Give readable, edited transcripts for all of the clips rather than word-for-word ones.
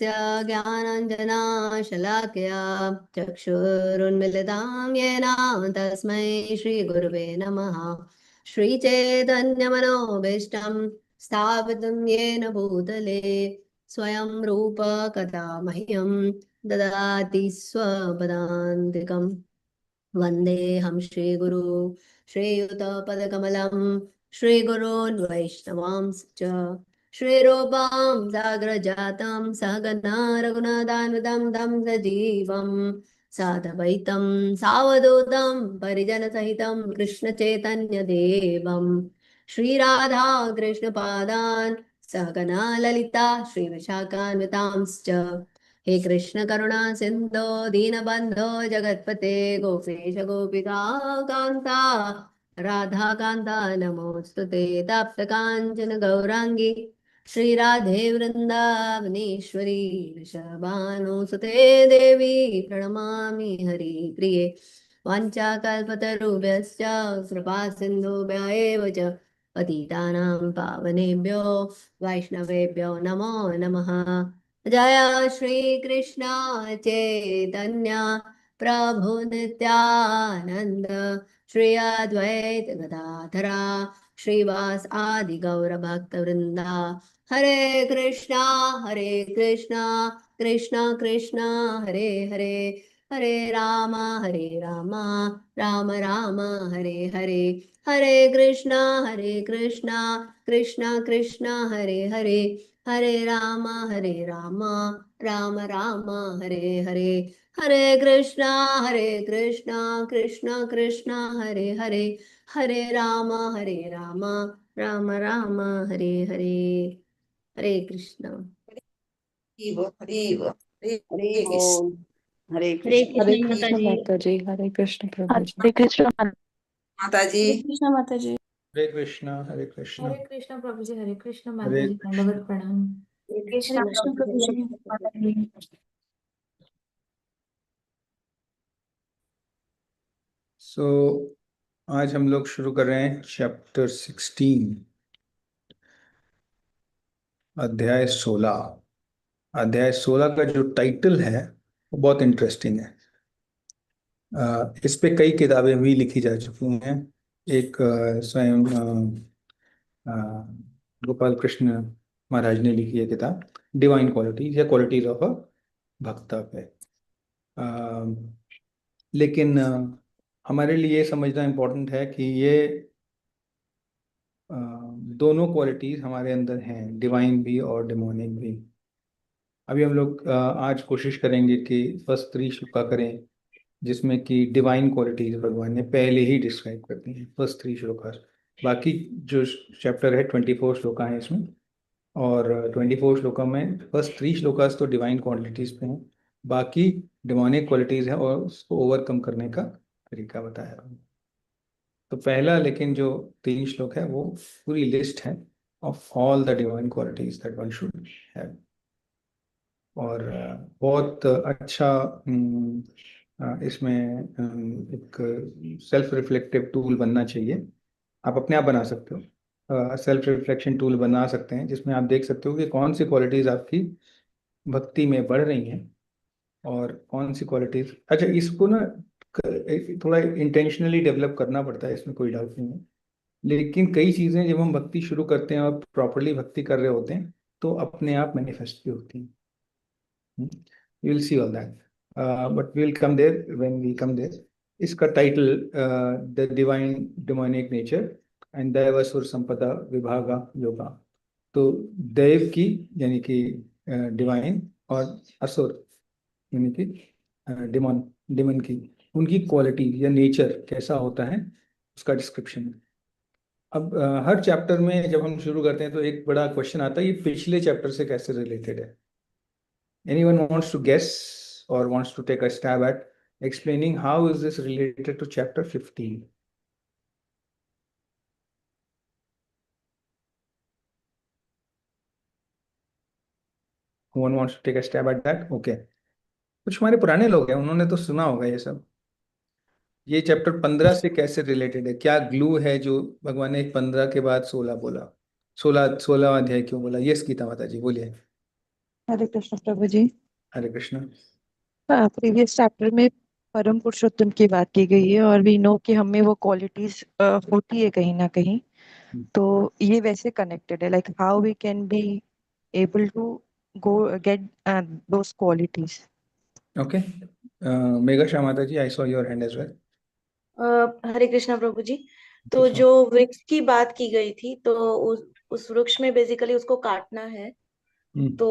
तस्य ज्ञानाञ्जनाशलाकया चक्षुरुन्मिलितां येन तस्मै श्रीगुरुवे नमः। श्रीचैतन्यमनोभीष्टं स्थापितं येन भूतले स्वयं रूप कदा मह्यं ददाति स्वपदान्तिकम्। वन्देऽहं श्रीगुरु श्रीयुतपदकमलं श्रीगुरोन् वैष्णवांश्च श्रीरूपां साग्रजातं सहगना रघुनाथान्वितं तं सजीवं साधवैतं सावधूतं परिजनसहितं कृष्णचैतन्यदेवं श्रीराधा कृष्णपादान् सहगना ललिता श्रीविशाखान्वितांश्च। हे कृष्ण करुणा सिंधो दीनबंधो जगतपते गोपेश गोपिका कांता राधा कांता नमोस्तुते तप्त कांचन गौरांगी श्री राधे वृंदावनेश्वरी वृषभानुसुते देवी प्रणमामि हरिप्रिये। वाञ्छाकल्पतरुभ्यश्च कृपा सिन्धुभ्य एव च पतितानां पावनेभ्यो वैष्णवेभ्यो नमो नमः। जय श्री कृष्ण चैतन्य प्रभु नित्यानंद श्री अद्वैत गदाधरा श्रीवास आदि गौर भक्त वृंदा। हरे कृष्णा कृष्णा कृष्णा हरे हरे हरे राम राम राम हरे हरे। हरे कृष्णा कृष्णा कृष्णा हरे हरे हरे राम राम राम हरे हरे। हरे कृष्णा कृष्णा कृष्णा हरे हरे हरे राम राम राम हरे हरे। हरे कृष्णा। हरि हरे कृष्ण हरे हरे कृष्ण कृष्ण माता जी। हरे कृष्ण प्रभु जी। हरे कृष्ण माता जी। हरे कृष्ण माता जी। हरे कृष्णा हरे कृष्णा हरे कृष्ण प्रभु जी। हरे कृष्ण माता हरे जी, दंडवत प्रणाम। हरे हरे कृष्ण कृष्ण प्रभु जी। माता जी। सो आज हम लोग शुरू कर रहे हैं चैप्टर 16 अध्याय 16। अध्याय 16 का जो टाइटल है वो बहुत इंटरेस्टिंग है। इस पे कई किताबें भी लिखी जा चुकी हैं। एक स्वयं गोपाल कृष्ण महाराज ने लिखी है किताब डिवाइन क्वालिटीज या क्वालिटीज ऑफ अ भक्त पे। लेकिन हमारे लिए ये समझना इम्पोर्टेंट है कि ये दोनों क्वालिटीज हमारे अंदर हैं, डिवाइन भी और डिमोनिक भी। अभी हम लोग आज कोशिश करेंगे कि फर्स्ट 3 श्लोका करें जिसमें कि डिवाइन क्वालिटीज भगवान ने पहले ही डिस्क्राइब कर दी हैं, फर्स्ट 3 श्लोका। बाकी जो चैप्टर है 24 श्लोका है इसमें, और 24 श्लोका में फर्स्ट 3 श्लोकास तो डिवाइन क्वालिटीज पे हैं, बाकी डिमोनिक क्वालिटीज हैं और उसको ओवरकम करने का तरीका बताया। तो पहला लेकिन जो 3 श्लोक है वो पूरी लिस्ट है of all the divine qualities that one should have. और बहुत अच्छा इसमें एक सेल्फ रिफ्लेक्टिव टूल बनना चाहिए। आप अपने आप बना सकते हो, सेल्फ रिफ्लेक्शन टूल बना सकते हैं जिसमें आप देख सकते हो कि कौन सी क्वालिटीज आपकी भक्ति में बढ़ रही हैं और कौन सी क्वालिटीज। अच्छा, इसको ना थोड़ा इंटेंशनली डेवलप करना पड़ता है, इसमें कोई डाउट नहीं है। लेकिन कई चीज़ें जब हम भक्ति शुरू करते हैं और प्रॉपरली भक्ति कर रहे होते हैं तो अपने आप मैनिफेस्ट भी होती हैं। You will see all that, but we'll come there when we come there. इसका title the divine demonic nature and दैवासुर संपदा विभागा योगा। तो दैव की यानी कि डिवाइन और असुर यानी कि डिमन डिमन की उनकी क्वालिटी या नेचर कैसा होता है उसका डिस्क्रिप्शन है। अब हर चैप्टर में जब हम शुरू करते हैं तो एक बड़ा क्वेश्चन आता है, ये पिछले चैप्टर से कैसे रिलेटेड है। Anyone wants to guess or wants to take a stab at explaining how is this related to chapter 15? Who one wants to take a stab at that? Okay. कुछ हमारे पुराने लोग हैं, उन्होंने तो सुना होगा ये सब। ये चैप्टर 15 से कैसे रिलेटेड है? क्या ग्लू है जो भगवान ने 15 के बाद 16 बोला? 16वां अध्याय क्यों बोला? यस गीता माता जी बोलिए। हरे कृष्ण प्रभु जी। हरे कृष्ण। प्रीवियस चैप्टर में परम पुरुषोत्तम की बात की गई है और वी नो कि हमें वो क्वालिटीज होती है कहीं ना कहीं। तो ये वैसे कनेक्टेड है, like how we can be able to go get those qualities. Okay, Megha माता ji, I saw your hand as well. Hare Krishna प्रभु जी। तो कृष्ण। जो वृक्ष की बात की गई थी, तो उस वृक्ष में बेसिकली उसको काटना है। तो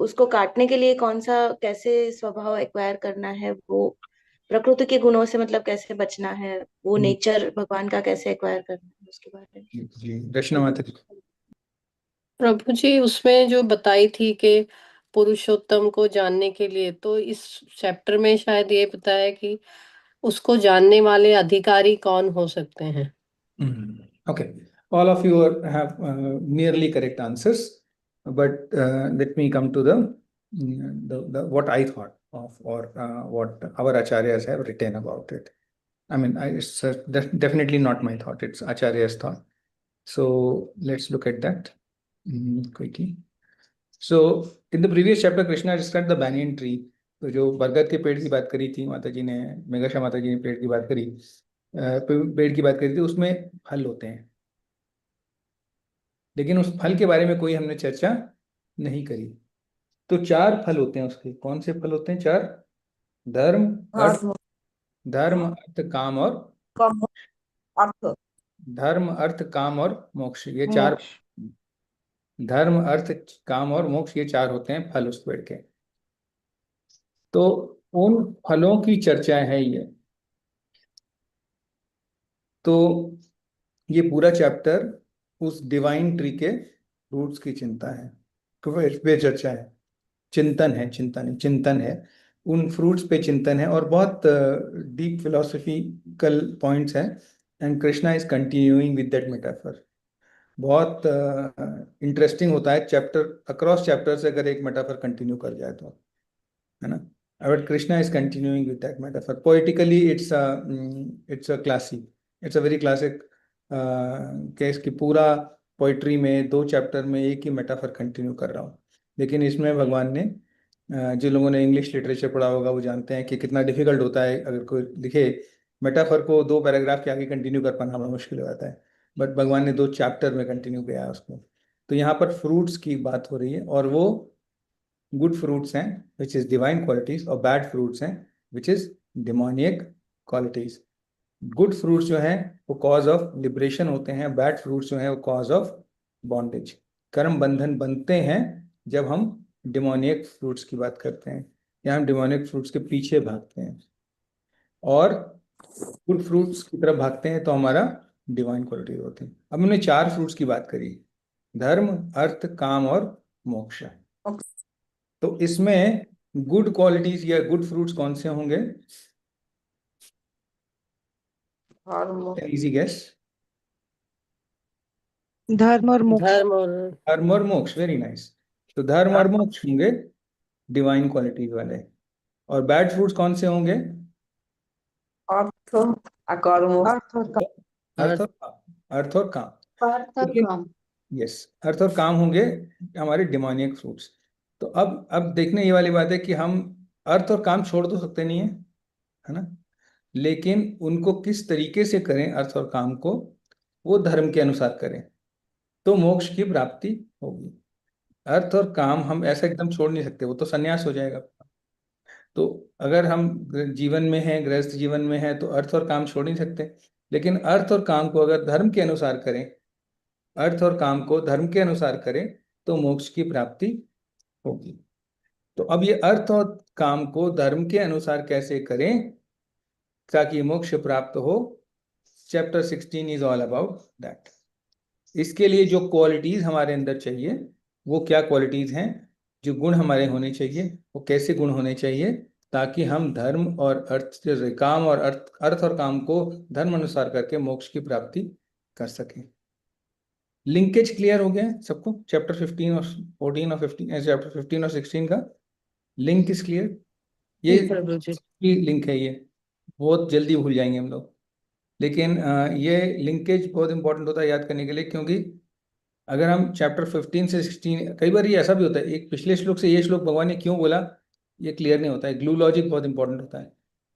उसको काटने के लिए कौन सा, कैसे स्वभाव एक्वायर करना है, वो प्रकृति के गुणों से मतलब कैसे बचना है, वो नेचर भगवान का कैसे एक्वायर करना है, उसके बारे में। जी, दर्शना माता जी। प्रभु जी, उसमें जो बताई थी कि पुरुषोत्तम को जानने के लिए, तो इस चैप्टर में शायद ये बताया कि उसको जानने वाले अधिकारी कौन हो सकते हैं। Okay, all of you have nearly correct answers, but let me come to the what I thought of, or what our acharyas have written about it. I mean, it's definitely not my thought, it's acharya's thought. So let's look at that quickly. So in the previous chapter, Krishna described the banyan tree. तो जो बरगद के पेड़ की बात करी थी माता जी ने, मेघा माता जी ने पेड़ की बात करी, पेड़ की बात करी थी, उसमें फल होते हैं, लेकिन उस फल के बारे में कोई हमने चर्चा नहीं करी। तो चार फल होते हैं उसके। कौन से फल होते हैं? चार। धर्म, अर्थ, धर्म, अर्थ, काम और अर्थ, धर्म, अर्थ, काम और मोक्ष, ये चार। धर्म, अर्थ, काम और मोक्ष, ये चार होते हैं फल उस पेड़ के। तो उन फलों की चर्चा है ये। तो ये पूरा चैप्टर उस डिवाइन ट्री के रूट्स की चिंता है, वे चर्चा है, चिंतन है, चिंतन है, चिंतन है, उन फ्रूट्स पे चिंतन है, और बहुत डीप फिलोसफिकल पॉइंट्स हैं। And Krishna is continuing with that metaphor. बहुत इंटरेस्टिंग होता है चैप्टर, अक्रॉस चैप्टर से अगर एक मेटाफर कंटिन्यू कर जाए तो, है ना। But Krishna is continuing with that metaphor poetically. It's a classic, it's a very classic case कि पूरा पोइट्री में 2 चैप्टर में एक ही मेटाफर कंटिन्यू कर रहा हूँ। लेकिन इसमें भगवान ने, जिन लोगों ने इंग्लिश लिटरेचर पढ़ा होगा वो जानते हैं कि कितना डिफिकल्ट होता है अगर कोई लिखे मेटाफर को 2 पैराग्राफ के आगे कंटिन्यू कर पाना बड़ा मुश्किल हो जाता है। बट भगवान ने 2 चैप्टर में कंटिन्यू किया है उसको। तो यहाँ पर फ्रूट्स की बात हो रही है, और वो गुड फ्रूट्स हैं विच इज डिवाइन क्वालिटीज, और बैड फ्रूट्स हैं which is demoniac qualities. Good fruits जो हैं वो कॉज ऑफ लिबरेशन होते हैं, बैड फ्रूट्स जो हैं वो कॉज ऑफ बॉन्डेज, कर्म बंधन बनते हैं जब हम डिमोनियक फ्रूट्स की बात करते हैं, या हम डिमोनियक फ्रूट्स के पीछे भागते हैं, और गुड फ्रूट्स की तरफ भागते हैं तो हमारा डिवाइन क्वालिटीज होती हैं। अब हमने 4 फ्रूट्स की बात करी, धर्म, अर्थ, काम और मोक्ष। तो इसमें गुड क्वालिटीज या गुड फ्रूट्स कौन से होंगे? Easy guess. धर्म और मोक्ष। धर्म और मोक्ष, वेरी नाइस। तो धर्म और मोक्ष होंगे डिवाइन क्वालिटीज वाले। और बैड फ्रूट्स कौन से होंगे? अर्थ, अकर्म, अर्थ और अर्थ और काम। यस, अर्थ और काम होंगे हमारे डिमोनियक फ्रूट्स। तो अब देखने ये वाली बात है कि हम अर्थ और काम छोड़ तो सकते नहीं है ना, लेकिन उनको किस तरीके से करें, अर्थ और काम को, वो धर्म के अनुसार करें तो मोक्ष की प्राप्ति होगी। अर्थ और काम हम ऐसा एकदम छोड़ नहीं सकते, वो तो संन्यास हो जाएगा। तो अगर हम जीवन में हैं, गृहस्थ जीवन में हैं, तो अर्थ और काम छोड़ नहीं सकते, लेकिन अर्थ और काम को अगर धर्म के अनुसार करें, अर्थ और काम को धर्म के अनुसार करें तो मोक्ष की प्राप्ति होगी। तो अब ये अर्थ और काम को धर्म के अनुसार कैसे करें ताकि मोक्ष प्राप्त हो, chapter 16 is all about that. इसके लिए जो क्वालिटीज हमारे अंदर चाहिए, वो क्या क्वालिटीज हैं, जो गुण हमारे होने चाहिए, वो कैसे गुण होने चाहिए ताकि हम धर्म और अर्थ, काम और अर्थ और काम को धर्म अनुसार करके मोक्ष की प्राप्ति कर सकें। लिंकेज क्लियर हो गया है सबको? चैप्टर 15 और 14 और 15, चैप्टर 15 और 16 का लिंक इज क्लियर। ये लिंक है, ये बहुत जल्दी भूल जाएंगे हम लोग, लेकिन ये लिंकेज बहुत इंपॉर्टेंट होता है याद करने के लिए, क्योंकि अगर हम चैप्टर 15 से 16, कई बार ये ऐसा भी होता है, एक पिछले श्लोक से ये श्लोक भगवान ने क्यों बोला ये क्लियर नहीं होता है। ग्लू लॉजिक बहुत इंपॉर्टेंट होता है।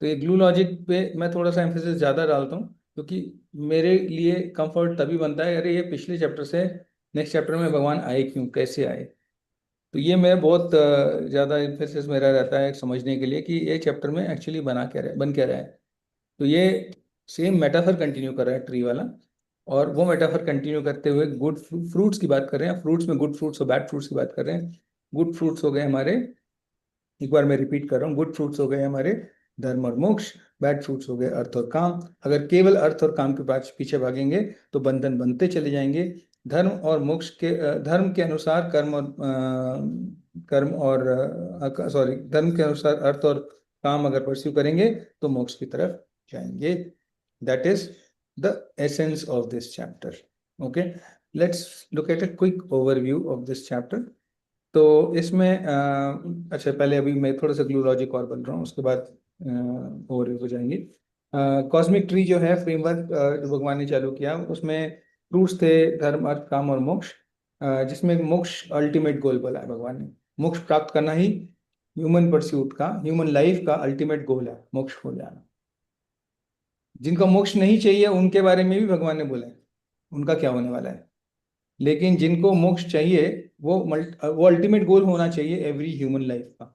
तो ये ग्लू लॉजिक पे मैं थोड़ा सा एम्फेसिस ज़्यादा डालता हूँ, क्योंकि मेरे लिए कंफर्ट तभी बनता है, अरे ये पिछले चैप्टर से नेक्स्ट चैप्टर में भगवान आए क्यों, कैसे आए। तो ये मैं बहुत ज़्यादा एम्फेसिस मेरा रहता है समझने के लिए कि ये चैप्टर में एक्चुअली बन क्या रहा है। तो ये सेम मेटाफर कंटिन्यू कर रहा है ट्री वाला, और वो मेटाफर कंटिन्यू करते हुए गुड फ्रूट्स की बात कर रहे हैं। फ्रूट्स में गुड फ्रूट्स और बैड फ्रूट्स की बात कर रहे हैं। गुड फ्रूट्स हो गए हमारे, एक बार मैं रिपीट कर रहा हूँ, गुड फ्रूट्स हो गए हमारे धर्म और मोक्ष, बैड फ्रूट्स हो गए अर्थ और काम। अगर केवल अर्थ और काम के पीछे भागेंगे तो बंधन बनते चले जाएंगे। धर्म और मोक्ष के धर्म के अनुसार कर्म और सॉरी धर्म के अनुसार अर्थ और काम अगर परस्यू करेंगे तो मोक्ष की तरफ जाएंगे। That is the essence of this chapter. Okay, let's look at a quick overview of this chapter. तो इसमें अच्छा, पहले अभी मैं थोड़ा सा ग्लू लॉजिक और बन रहा हूँ, उसके बाद ओवरव्यू हो जाएंगे। कॉस्मिक ट्री जो है फ्रेमवर्क जो भगवान ने चालू किया, उसमें फ्रूट्स थे धर्म अर्थ काम और मोक्ष, जिसमें मोक्ष अल्टीमेट गोल बोला है भगवान ने। मोक्ष प्राप्त करना ही ह्यूमन परस्यूट का, ह्यूमन लाइफ का अल्टीमेट गोल है, मोक्ष हो जाना। जिनको मोक्ष नहीं चाहिए उनके बारे में भी भगवान ने बोला है उनका क्या होने वाला है। लेकिन जिनको मोक्ष चाहिए वो अल्टीमेट गोल होना चाहिए एवरी ह्यूमन लाइफ का।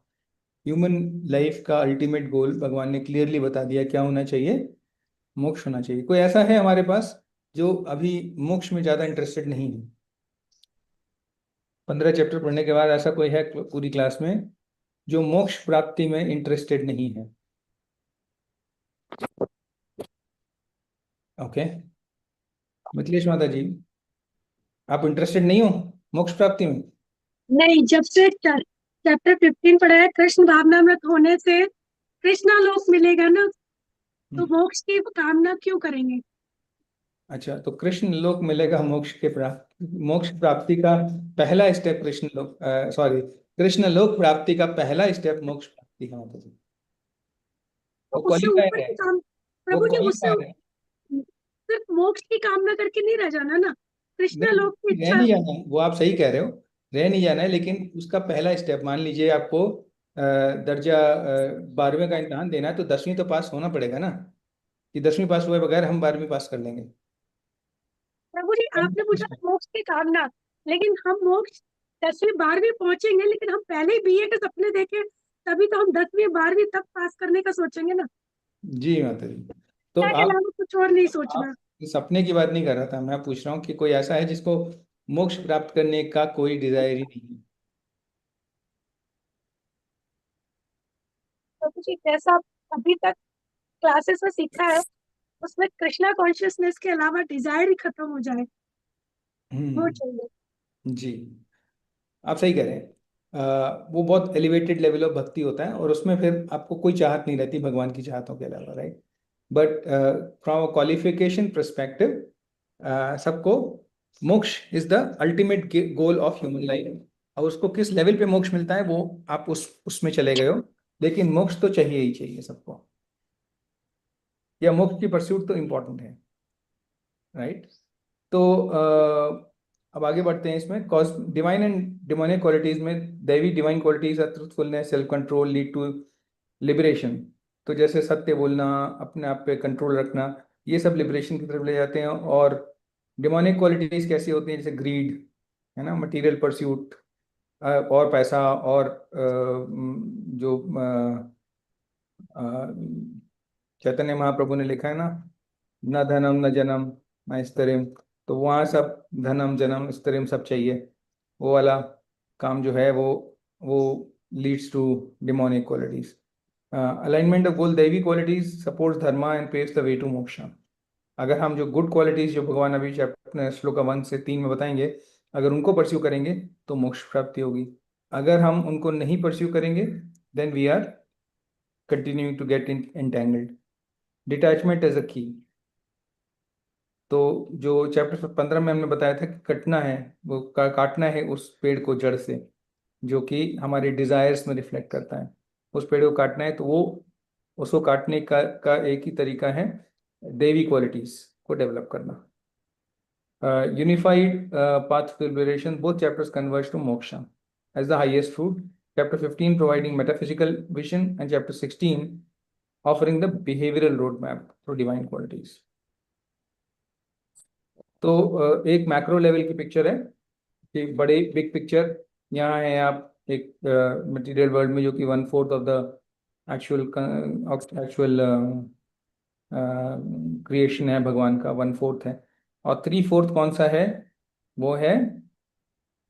ह्यूमन लाइफ का अल्टीमेट गोल भगवान ने क्लियरली बता दिया क्या होना चाहिए, मोक्ष होना चाहिए। कोई ऐसा है हमारे पास जो अभी मोक्ष में ज्यादा इंटरेस्टेड नहीं है? 15 चैप्टर पढ़ने के बाद ऐसा कोई है पूरी क्लास में जो मोक्ष प्राप्ति में इंटरेस्टेड नहीं है? ओके, मिथिलेश माता जी, आप इंटरेस्टेड नहीं हो मोक्ष प्राप्ति में? नहीं, जब से चैप्टर 15 पढ़ा है, कृष्ण भावनामृत होने से कृष्णा लोक मिलेगा ना, तो मोक्ष की कामना क्यों करेंगे? अच्छा, तो कृष्ण लोक मिलेगा, मोक्ष प्राप्ति का पहला स्टेप कृष्ण लोक, सॉरी, कृष्ण लोक प्राप्ति का पहला स्टेप मोक्ष प्राप्ति का होता है। तो वो उससे क्वालिफायर ऊपर है, की काम, वो प्रभु जी, उससे क्वालिफायर है। सिर्फ मोक्ष की कामना करके नहीं रह जाना ना, कृष्णा लोक की रह इच्छा। नहीं जाना है, वो आप सही कह रहे हो, रह नहीं जाना है, लेकिन उसका पहला स्टेप, मान लीजिए आपको दर्जा 12वें का इम्तहान देना है, तो 10वीं तो पास होना पड़ेगा ना, कि 10वीं पास हुए बगैर हम 12वीं पास कर लेंगे? प्रभु जी, आपने पूछा मोक्ष की कामना, लेकिन हम मोक्ष 10वीं 12वीं पहुंचेंगे, लेकिन हम पहले ही बीए के सपने देखे, तभी तो हम 10वीं 12वीं तक पास करने का सोचेंगे ना। जी माता जी, तो क्या के अलावा कुछ और नहीं सोचना। आप सपने की बात नहीं कर रहा था, मैं पूछ रहा हूँ कि कोई ऐसा है जिसको मोक्ष प्राप्त करने का कोई डिजायर ही नहीं है? प्रभु जी, जैसा अभी तक क्लासेस में सीखा है, उसमें कृष्णा कॉन्शियसनेस के अलावा डिजायर ही खत्म हो जाए, वो चाहिए। जी, आप सही कह रहे हैं। वो बहुत एलिवेटेड लेवल ऑफ भक्ति होता है, और उसमें फिर आपको कोई चाहत नहीं रहती भगवान की चाहतों के अलावा, right. But from a qualification perspective, सबको मोक्ष is the ultimate goal of human life. और उसको किस लेवल पे मोक्ष मिलता है वो आप उसमें चले गए हो, लेकिन मोक्ष तो चाहिए ही चाहिए सबको, या मोक्ष की परस्यूट तो इम्पोर्टेंट है, राइट। तो अब आगे बढ़ते हैं इसमें। Cos divine and demonic qualities में, दैवी divine qualities are truthfulness, self control, lead to liberation. तो जैसे सत्य बोलना, अपने आप पे कंट्रोल रखना, ये सब लिबरेशन की तरफ ले जाते हैं। और डिमोनिक क्वालिटीज कैसी होती हैं? जैसे ग्रीड, है ना, मटेरियल परस्यूट, और पैसा, और जो चैतन्य महाप्रभु ने लिखा है ना, न धनम न जनम न स्तरिम, तो वहाँ सब धनम जन्म स्तरिम सब चाहिए। वो वाला काम जो है वो leads to demonic qualities. Alignment of goal दैवी qualities supports dharma and paves the way to moksha. अगर हम जो गुड क्वालिटीज जो भगवान अभी चैप्टर श्लोक 1 से 3 में बताएंगे, अगर उनको परस्यू करेंगे तो मोक्ष प्राप्ति होगी। अगर हम उनको नहीं परस्यू करेंगे then we are continuing to get entangled. Detachment is a key. तो जो चैप्टर 15 में हमने बताया था कि कटना है, वो काटना है उस पेड़ को जड़ से, जो कि हमारे डिजायर्स में रिफ्लेक्ट करता है। उस पेड़ को काटना है, तो वो उसको काटने का एक ही तरीका है देवी क्वालिटीज को डेवलप करना। Unified path to liberation, both chapters converge to moksha as the highest fruit. Chapter 15 providing metaphysical vision, and chapter 16 offering the behavioral roadmap for divine qualities. तो एक मैक्रो लेवल की पिक्चर है कि बड़े big picture यहाँ है। आप एक मटेरियल वर्ल्ड में जो कि 1/4 ऑफ द एक्चुअल क्रिएशन है भगवान का, 1/4 है, और 3/4 कौन सा है? वो है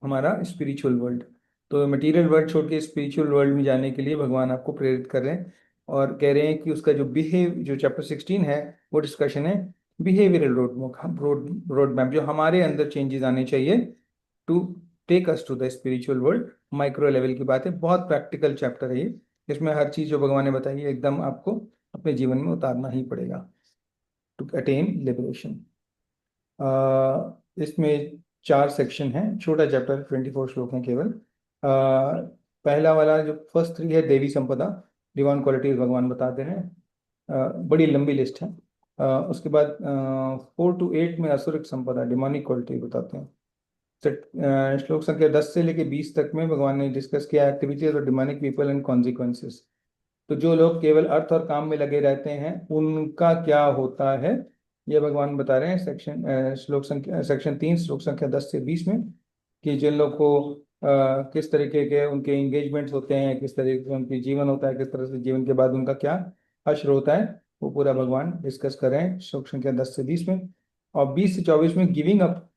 हमारा स्पिरिचुअल वर्ल्ड। तो मटेरियल वर्ल्ड छोड़ के स्पिरिचुअल वर्ल्ड में जाने के लिए भगवान आपको प्रेरित कर रहे हैं और कह रहे हैं कि उसका जो चैप्टर 16 है वो डिस्कशन है बिहेवियरल रोड मैप, जो हमारे अंदर चेंजेस आने चाहिए to take us to the spiritual world. Micro level की बात है, बहुत प्रैक्टिकल चैप्टर है ये। इसमें हर चीज जो भगवान ने बताई है एकदम आपको अपने जीवन में उतारना ही पड़ेगा टू अटेन लिबरेशन। इसमें 4 सेक्शन हैं, छोटा चैप्टर, 24 श्लोक हैं केवल। पहला वाला जो फर्स्ट 3 है देवी संपदा, डिवाइन क्वालिटीज भगवान बताते हैं, बड़ी लंबी लिस्ट है। उसके बाद 4 to 8 में असुरिक संपदा, डिमोनिक क्वालिटी बताते हैं। श्लोक संख्या 10 से लेके 20 तक में भगवान ने डिस्कस किया एक्टिविटीज और डिमोनिक पीपल एंड कॉन्सिक्वेंसेस। तो जो लोग केवल अर्थ और काम में लगे रहते हैं उनका क्या होता है, ये भगवान बता रहे हैं सेक्शन 3 श्लोक संख्या 10 से 20 में, कि जिन लोग को किस तरीके के उनके एंगेजमेंट्स होते हैं, किस तरीके से उनकी जीवन होता है, किस तरह से जीवन के बाद उनका क्या हश्र होता है, वो पूरा भगवान डिस्कस कर रहे हैं श्लोक संख्या 10 से 20 में। और 20 से 24 में giving up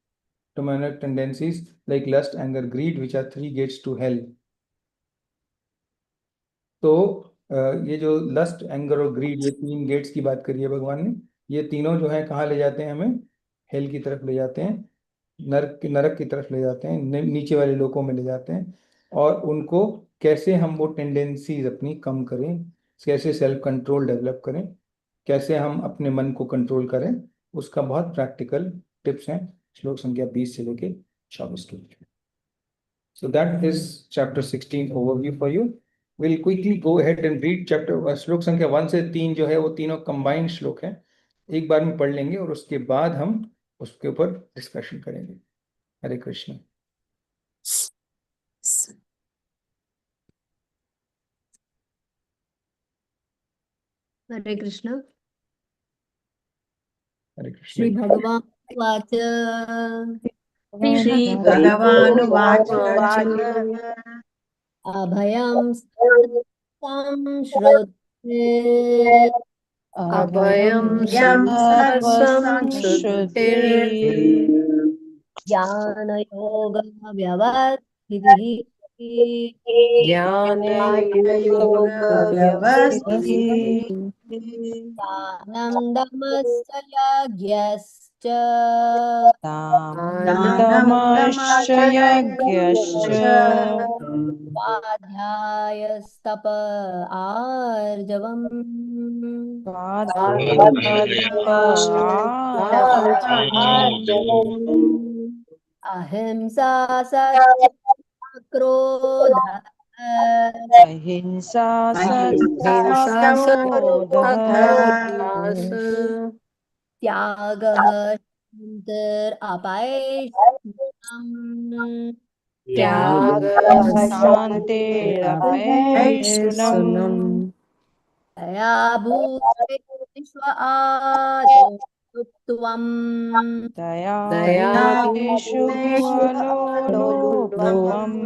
to manage tendencies like lust, anger, greed, which are 3 gates to hell। तो ये जो लस्ट, एंगर और ग्रीड, ये 3 गेट्स की बात करी है भगवान ने। ये तीनों जो है कहाँ ले जाते हैं हमें? हेल की तरफ ले जाते हैं, नरक की तरफ ले जाते हैं, नीचे वाले लोकों में ले जाते हैं। और उनको कैसे हम वो टेंडेंसीज अपनी कम करें, कैसे सेल्फ कंट्रोल डेवलप करें, कैसे हम अपने मन को कंट्रोल करें, उसका बहुत प्रैक्टिकल टिप्स हैं श्लोक संख्या 20 से लेके 24 के बीच में। So that is chapter 16 overview for you. We'll quickly go ahead and read chapter श्लोक संख्या 1 से 3 जो है वो तीनों कंबाइंड श्लोक हैं, एक बार में पढ़ लेंगे और उसके बाद हम उसके ऊपर डिस्कशन करेंगे। हरे कृष्ण। हरे कृष्ण। हरे कृष्ण। श्री भगवान वाच श्रीभगवानुवाच अभयं संश्रुते अभयं संश्रुते ज्ञानयोग व्यवस्थितिः दानन्दमस्य यज्ञश्च स्वाध्यायस्तप आर्जवम् अहिंसा सत्यक्रोध अहिंसा त्यागः शान्तिरपैशुनम् दया भूतेष्व आलोलुप्त्वम् दयालुषु अलोलुप्त्वम्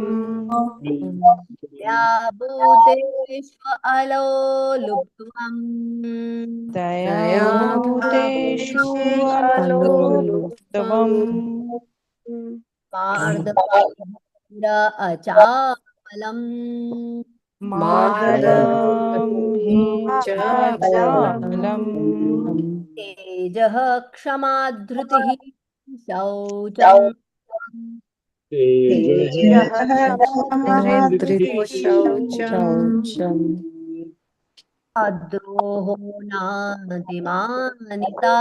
दया भूतेष्व अलोलुप्त्वम् दयाभूतेषु अलोलुप्त्वम् मार्दभूर अचापलम् मार्दवं हि चापलम् तेजः क्षमा धृतिः शौचम् अद्रोहो नातिमानिता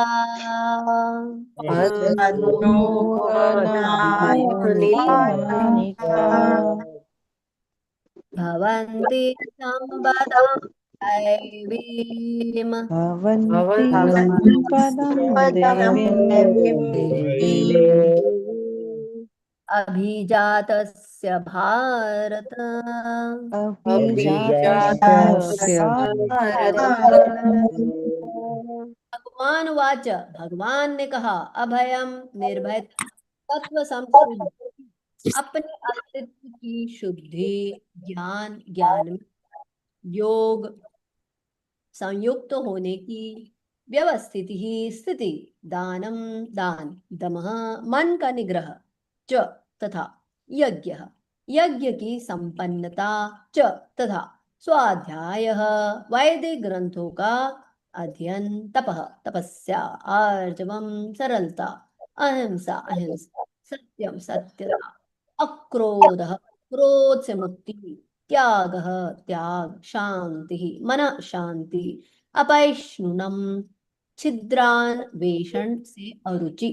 भवन्ति सम्पदां दैवीम् भवन्ति पदं देवीम् अभिजातस्य भारत अभिजातस्य भगवान वाच, भगवान ने कहा, अभयम निर्भय तत्व संशुद्धि, अपने अस्तित्व की शुद्धि, ज्ञान में योग संयुक्त होने की व्यवस्थित ही स्थिति, दानम दान, दमः मन का निग्रह, च तथा यज्ञ यज्ञ की संपन्नता, च तथा स्वाध्याय वैदिक ग्रंथों का अध्ययन, तपः तपस्या, आर्जवम सरलता, अहिंसा अहिंसा, सत्यम सत्यता, अक्रोध क्रोध से मुक्ति, त्याग त्याग, शांति मन शांति, अपैष्णुनम छिद्रान वेषण से अरुचि,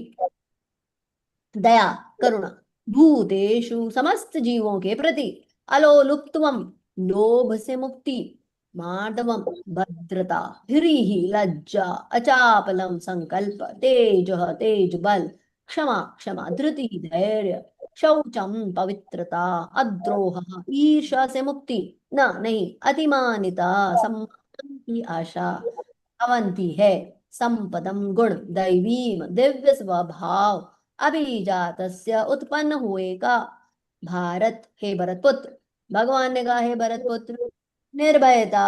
दया करुणा, भूतेषु समस्त जीवों के प्रति, अलोलुप्तवम लोभ से मुक्ति, मार्दवम भद्रता, ह्रीहि लज्जा, अचापलम संकल्प, तेज तेज बल, क्षमा क्षमा, धृति धैर्य, शौचम पवित्रता, अद्रोह ईर्ष्या से मुक्ति, न नहीं, अतिमानिता सम्मान की आशा, अवंती है, संपदम गुण, दैवीम दिव्य स्वभाव, अभिजातस्य उत्पन्न हुए का, भारत हे भरतपुत्र, भगवान ने कहा, हे भरतपुत्र, निर्भयता,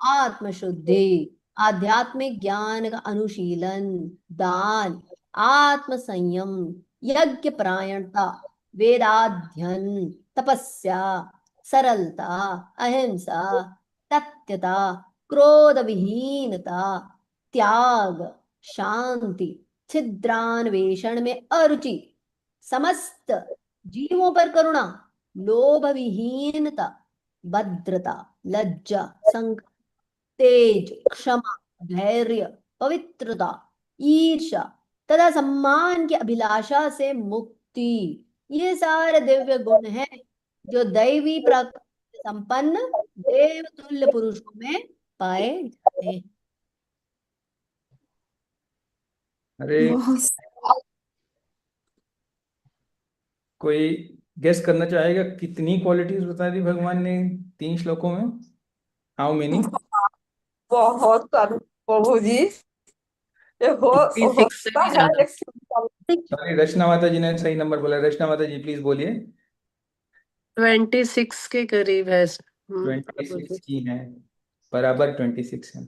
आत्मशुद्धि, आध्यात्मिक ज्ञान का अनुशीलन, दान, आत्म संयम, यज्ञ परायणता, वेदाध्ययन, तपस्या, सरलता, अहिंसा, सत्यता, क्रोध विहीनता, त्याग, शांति, छिद्रान्वेषण में अरुचि, समस्त जीवों पर करुणा, लोभ विहीनता, भद्रता, लज्जा, संक, तेज, क्षमा, धैर्य, पवित्रता, ईर्ष्या तथा सम्मान की अभिलाषा से मुक्ति, ये सारे दिव्य गुण हैं जो दैवी प्रकृति से संपन्न देवतुल्य पुरुषों में पाए जाते हैं। अरे कोई गेस करना चाहेगा कितनी क्वालिटीज बता दी भगवान ने 3 श्लोकों में? How many? बहुत कम प्रभु जी, ये हो 56 से भी होता है ज्यादा। लेकिन सॉरी, रचना माता जी ने सही नंबर बोला। रचना माता जी प्लीज बोलिए। 26 के करीब है। 26 की है, बराबर 26 है।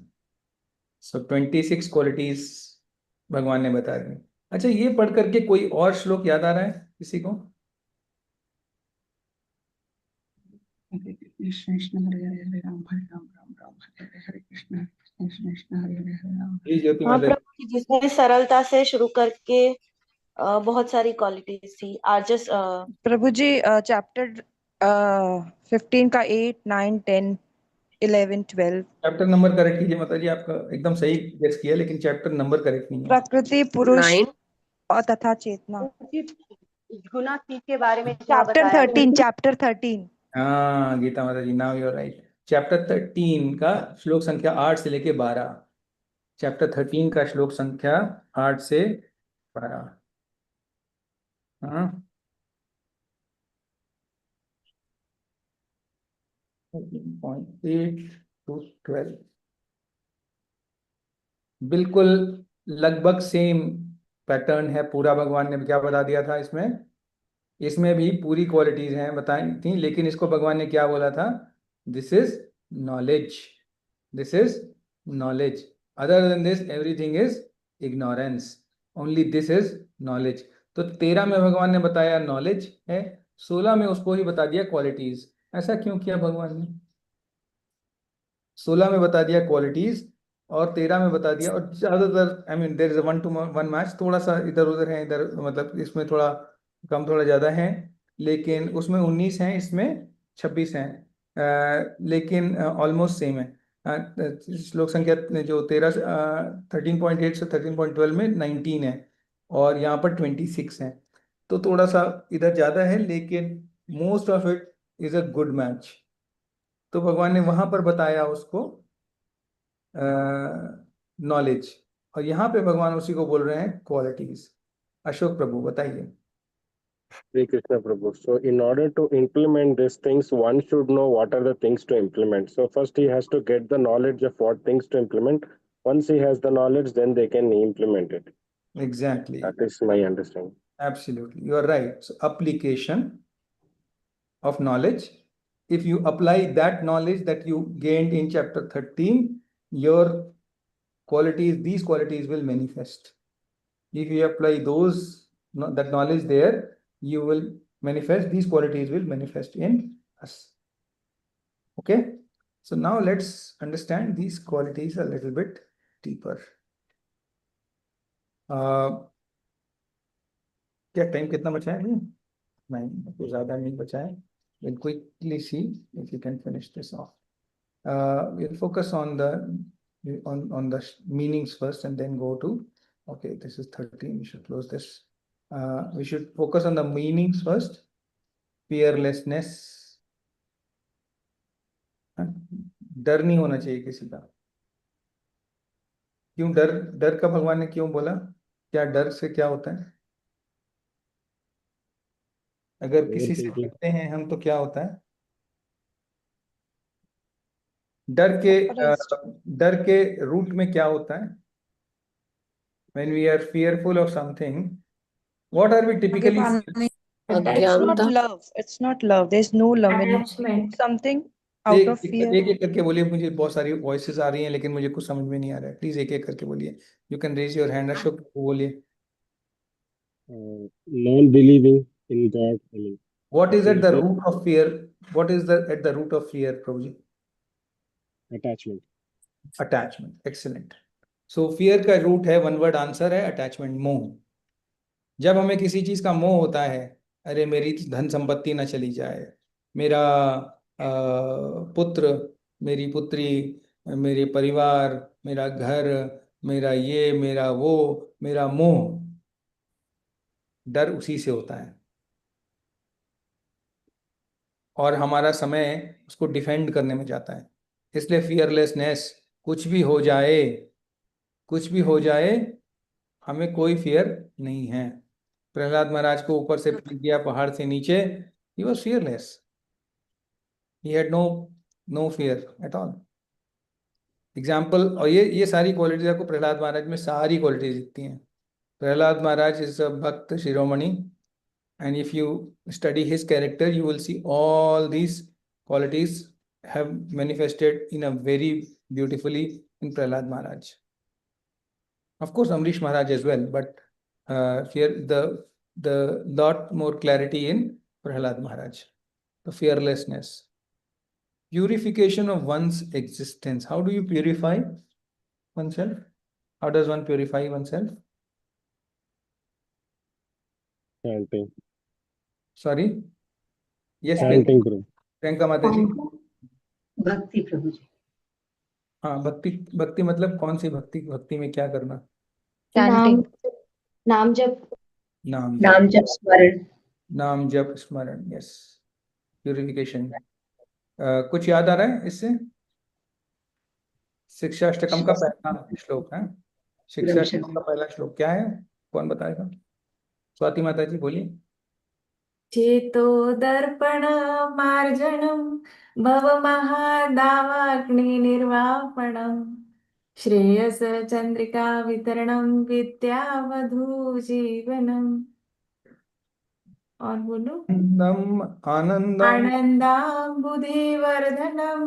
सो 26 क्वालिटीज भगवान ने बता दी। अच्छा, ये पढ़ करके कोई और श्लोक याद आ रहा है किसी को? कृष्ण कृष्ण हरे हरे हरे राम राम राम हरे हरे कृष्ण कृष्ण कृष्ण हरे हरे हरे राम। जी ज्योति हाँ माता जी। प्रभु जी, जिसमें सरलता से शुरू करके बहुत सारी क्वालिटीज थी। आर्जस प्रभु जी चैप्टर 15 का 8, 9, 10, 11, 12 चैप्टर नंबर करेक्ट कीजिए माता जी। आपका एकदम सही गेस किया, लेकिन चैप्टर नंबर करेक्ट नहीं है। प्रकृति पुरुष 9 और तथा चेतना। गुना के बारे में चैप्टर 13 हाँ गीता माता ji, now you are right. Chapter 13 का श्लोक संख्या 8 से लेके 12। चैप्टर 13 का श्लोक संख्या 8 से 12। हाँ 13.8 to 12 बिल्कुल लगभग सेम पैटर्न है पूरा। भगवान ने क्या बता दिया था इसमें? इसमें भी पूरी क्वालिटीज हैं बताई थी, लेकिन इसको भगवान ने क्या बोला था? This is knowledge, this is knowledge, other than this everything is ignorance, only this is knowledge. तो 13 में भगवान ने बताया नॉलेज है, 16 में उसको ही बता दिया क्वालिटीज। ऐसा क्यों किया भगवान ने? 16 में बता दिया क्वालिटीज और 13 में बता दिया। और ज्यादातर I mean there is a 1-to-1 match, थोड़ा सा इधर उधर है, इधर मतलब इसमें थोड़ा कम थोड़ा ज्यादा है, लेकिन उसमें 19 हैं, इसमें 26 हैं, लेकिन ऑलमोस्ट सेम है। श्लोक संख्या जो 13.8 से 13.12 में 19 है और यहाँ पर 26 है, तो थोड़ा सा इधर ज्यादा है, लेकिन most of it is a good match. तो भगवान ने वहां पर बताया उसको नॉलेज, और यहाँ पे भगवान उसी को बोल रहे हैं क्वालिटीज। अशोक प्रभु बताइए। Sri Krishna Prabhu. So, in order to implement these things, one should know what are the things to implement. So, first he has to get the knowledge of what things to implement. Once he has the knowledge, then they can implement it. Exactly. That is my understanding. Absolutely, you are right. So, application of knowledge. If you apply that knowledge that you gained in chapter 13, your qualities, these qualities will manifest. If you apply that knowledge there, you will manifest, these qualities will manifest in us. Okay, so now let's understand these qualities a little bit deeper. क्या time कितना बचा है? नहीं, कुछ ज्यादा नहीं बचा है. We'll quickly see if you can finish this off. We'll focus on the meanings first and then go to, okay, this is 13, we should close this. We should focus on the meanings first. Fearlessness, डर नहीं होना चाहिए किसी का. क्यों डर का भगवान ने क्यों बोला? क्या डर से क्या होता है? अगर किसी से डरते हैं हम तो क्या होता है? डर के रूट में क्या होता है? When we are fearful of something, what are we typically? It's not love. It's not love. There's no love. When you do something out of fear. एक करके बोलिए. मुझे बहुत सारी वॉइसेस आ रही हैं लेकिन मुझे कुछ समझ में नहीं आ रहा है. प्लीज एक करके बोलिए. You can raise your hand. Ashok बोलिए. Non-believing in God. What is at the root of fear? What is at the root of fear, Prabhuji? Attachment. Attachment. Excellent. So fear का रूट है, one word answer है attachment, मोह. जब हमें किसी चीज का मोह होता है, अरे मेरी धन संपत्ति ना चली जाए, मेरा पुत्र, मेरी पुत्री, मेरे परिवार, मेरा घर, मेरा ये, मेरा वो, मेरा मोह, डर उसी से होता है. और हमारा समय उसको डिफेंड करने में जाता है. इसलिए फियरलेसनेस, कुछ भी हो जाए, कुछ भी हो जाए, हमें कोई फियर नहीं है. प्रहलाद महाराज को ऊपर से फेंक दिया पहाड़ से नीचे, he was fearless. He had no fear at all. Example, और ये सारी क्वालिटीज आपको प्रहलाद महाराज में सारी क्वालिटीज दिखती हैं. प्रहलाद महाराज इज अ भक्त शिरोमणि, and if you study his character, you will see all these qualities have manifested in a very beautifully in Prahlad Maharaj. Of course, Amrish Maharaj as well, but here the lot more clarity in Prahlad Maharaj. The fearlessness, purification of one's existence. How do you purify oneself? How does one purify oneself? Chanting. Sorry? Yes, Chanting. Priyanka माता जी. भक्ति प्रभु जी. हाँ, भक्ति मतलब कौन सी भक्ति? भक्ति में क्या करना? नाम जप. नाम जप स्मरण. Yes, purification. कुछ याद आ रहा है इससे? शिक्षाष्टकम का पहला श्लोक है. शिक्षाष्टकम का पहला श्लोक क्या है? कौन बताएगा? स्वाति माता जी बोलिए. चेतो दर्पण मार्जनम भव महादावाग्नि निर्वापणम श्रेयस चंद्रिका वितरणम विद्यावधू जीवनम. और बोलो. आनंदाम्बुधिवर्धनम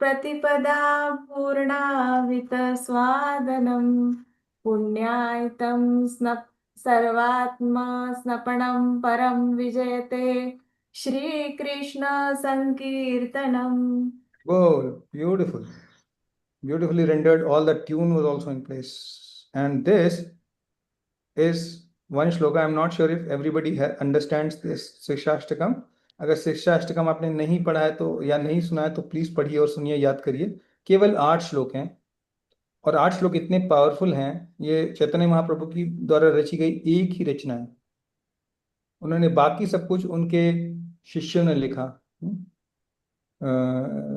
प्रतिपदा पूर्णावित स्वादनम पुण्यायतम सर्वात्मा स्नपनम परम विजयते Shri Krishna संकीर्तनम. Beautifully rendered. All the tune was also in place, and this is one shloka. I'm not sure if everybody understands this शिक्षाष्टकम. अगर शिक्षाष्टकम आपने नहीं पढ़ा है तो या नहीं सुना है तो प्लीज पढ़िए और सुनिए, याद करिए. केवल 8 श्लोक हैं और 8 श्लोक इतने पावरफुल हैं. ये चैतन्य महाप्रभु की द्वारा रची गई एक ही रचना है. उन्होंने बाकी सब कुछ उनके शिष्यों ने लिखा.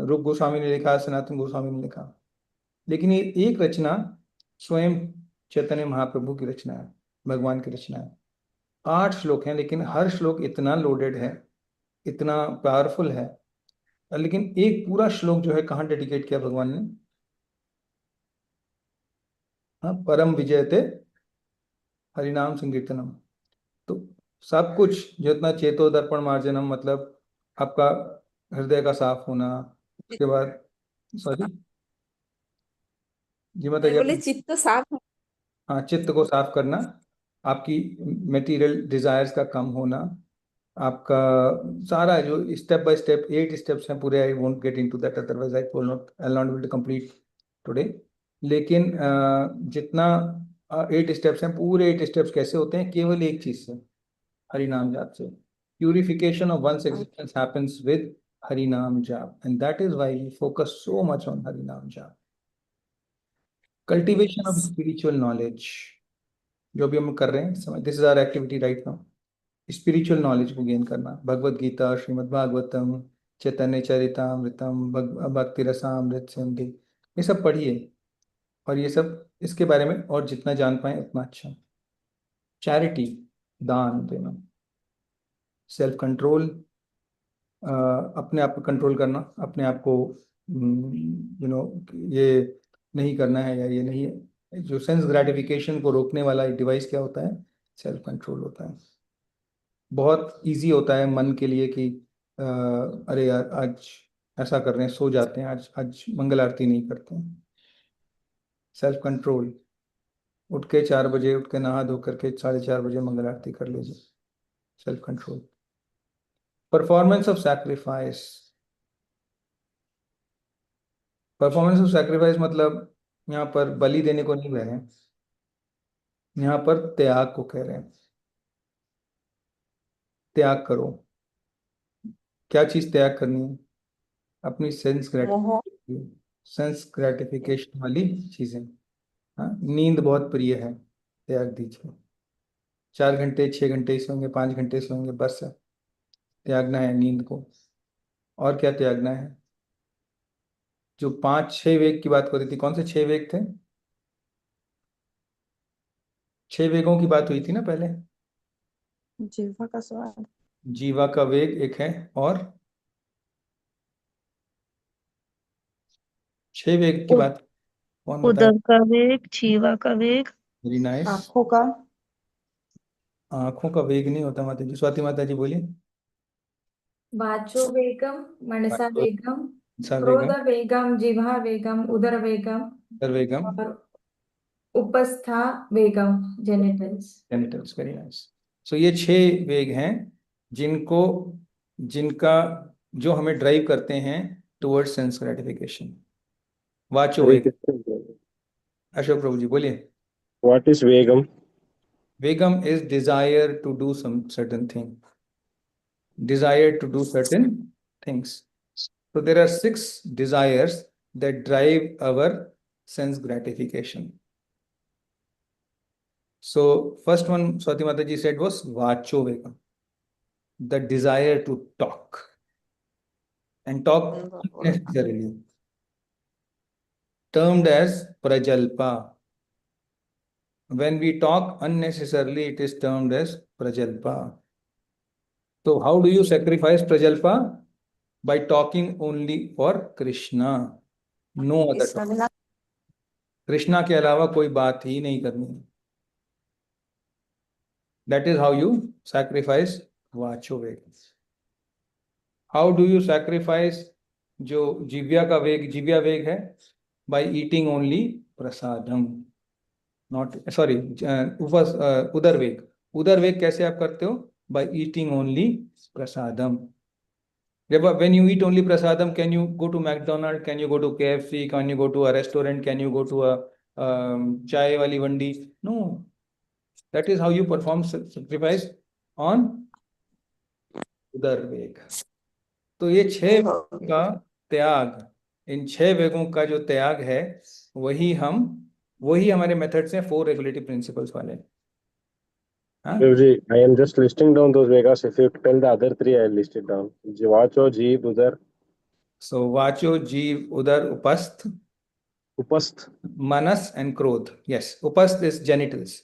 रूप गोस्वामी ने लिखा, सनातन गोस्वामी ने लिखा. लेकिन ये एक रचना स्वयं चैतन्य महाप्रभु की रचना है, भगवान की रचना है। 8 श्लोक हैं, लेकिन हर श्लोक इतना लोडेड है, इतना पावरफुल है। लेकिन एक पूरा श्लोक जो है कहाँ डेडिकेट किया भगवान ने? हाँ, परम विजयते हरिनाम संकीर्तनम। तो सब कुछ जितना चेतो दर्पण मार्जनम, मतलब आपका हृदय का साफ होना, उसके बाद सॉरी जी मैं माता बोले जी, चित्त साफ हाँ, चित्त को साफ करना, आपकी मटेरियल डिजायर्स का कम होना, आपका सारा जो स्टेप बाय स्टेप 8 स्टेप्स हैं पूरे। I won't get into that, otherwise I not will complete today. लेकिन जितना 8 स्टेप्स हैं, पूरे 8 स्टेप्स कैसे होते हैं? केवल एक चीज से, हरि नाम जाप से। Purification of one's existence happens with Hari नाम जाप, and that is why we focus so much on Hari नाम जाप। कल्टीवेशन ऑफ स्पिरिचुअल नॉलेज जो भी हम कर रहे हैं समय, this is our activity right now. Spiritual knowledge को गेन करना, भगवत गीता, श्रीमद् भागवतम, चैतन्य चरितामृतम, भक्ति रसामृत सिंधु, ये सब पढ़िए। और ये सब, इसके बारे में और जितना जान पाए उतना अच्छा। चैरिटी, दान देना, सेल्फ कंट्रोल, अपने आप को कंट्रोल करना, अपने आप को ये नहीं करना है या ये नहीं है। जो सेंस ग्रेटिफिकेशन को रोकने वाला डिवाइस क्या होता है? सेल्फ कंट्रोल होता है। बहुत इजी होता है मन के लिए कि अरे यार आज ऐसा कर रहे हैं, सो जाते हैं, आज आज मंगल आरती नहीं करते हैं। सेल्फ कंट्रोल, उठ के 4 बजे उठ के नहा धो करके 4:30 बजे मंगल आरती कर लीजिए। Self control. Performance of sacrifice, performance of sacrifice मतलब यहाँ पर बलि देने को नहीं कह रहे हैं, यहाँ पर त्याग को कह रहे हैं। त्याग करो। क्या चीज त्याग करनी है? अपनी सेंस ग्रेटिफिकेशन वाली चीजें। हाँ, नींद बहुत प्रिय है, त्याग दीजिए। 4 घंटे 6 घंटे सोएंगे, 5 घंटे सोएंगे, बस है, त्यागना है नींद को। और क्या त्यागना है? जो 5-6 वेग की बात हो रही थी, कौन से 6 वेग थे? 6 वेगों की बात हुई थी ना पहले। जीवा का स्वाद, जीवा का वेग एक है, और 6 वेग की बात कौन बताए? उदर का वेग, जीवा का वेग, वेरी नाइस। आंखों का आंखों का वेग नहीं होता माता जी। स्वाति माता जी बोलिए। वाचो वेगम, मनसा वेगम, क्रोध वेगम, वेगम, जिह्वा वेगम, उदर वेगम वेगम, और उपस्था वेगम, genitals. Genitals. Very nice. So ये 6 वेग हैं जिनको जिनका जो हमें ड्राइव करते हैं टुवर्ड्स सेंस ग्रेटिफिकेशन। वाचो हरे वेग। कृष्ण। अशोक प्रभु जी बोलिए। What is Vegam? Vegam is desire to do some certain thing. Desire to do certain things. So there are 6 desires that drive our sense gratification. So first one Swati Mataji said was Vacho Vegam, the desire to talk and talk unnecessarily, termed as Prajalpa. When we talk unnecessarily, it is termed as Prajalpa. So how do you sacrifice Prajalpa? By talking only for Krishna, no other talk. Krishna के अलावा कोई बात ही नहीं करनी। That is how you sacrifice वाचो वेग। How do you sacrifice जो जीव्या का वेग, जीव्या वेग है? By eating only prasadam, not sorry उदर वेग। उदर वेग कैसे आप करते हो? By eating only prasadam. When you eat only prasadam, can you go to McDonald's? Can you go to KFC? Can you go to a restaurant? Can you go to a chai wali vandi? No. That is how you perform sacrifice on udar veg. तो ये 6 का त्याग, इन 6 वेगों का जो त्याग है, वही हमारे मेथड्स हैं 4 रेगुलेटिव प्रिंसिपल्स वाले। I am just listing down those Vegas. If you tell the other 3, I'll list it down. Vacho, Jeev, Udar. So Vacho, Jeev, Udar, Upasth. Upast. Manas and Krodh. Yes, upast is genitals.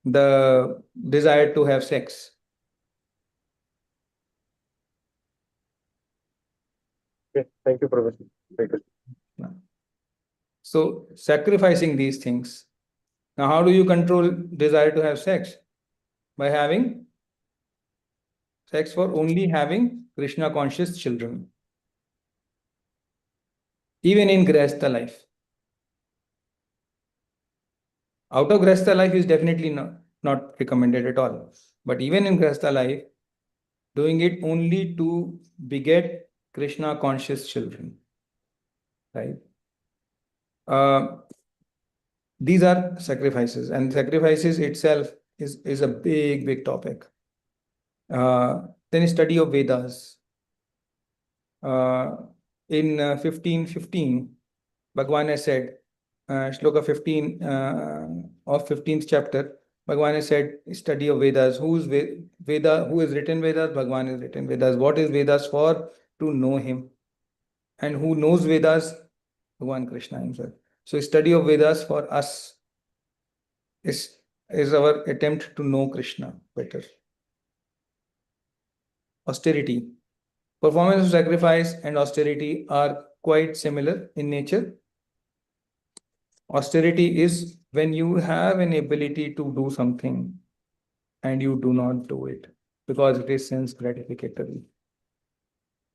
The desire to have sex. Okay, thank you, Professor. Thank you. So sacrificing these things. Now, how do you control desire to have sex? By having sex for only having Krishna conscious children. Even in Grihastha life. Out of Grihastha life is definitely not recommended at all. But even in Grihastha life, doing it only to beget Krishna conscious children. Right? These are sacrifices, and sacrifices itself is a big topic. Then study of Vedas. In 15:15, Bhagwan has said, Shloka 15 of 15th chapter, Bhagwan has said, study of Vedas. Who is Veda? Who has written Vedas? Bhagwan has written Vedas. What is Vedas for? To know him. And who knows Vedas? Bhagwan Krishna himself. So study of Vedas for us is our attempt to know Krishna better. Austerity. Performance of sacrifice and austerity are quite similar in nature. Austerity is when you have an ability to do something and you do not do it because it is sense gratificatory.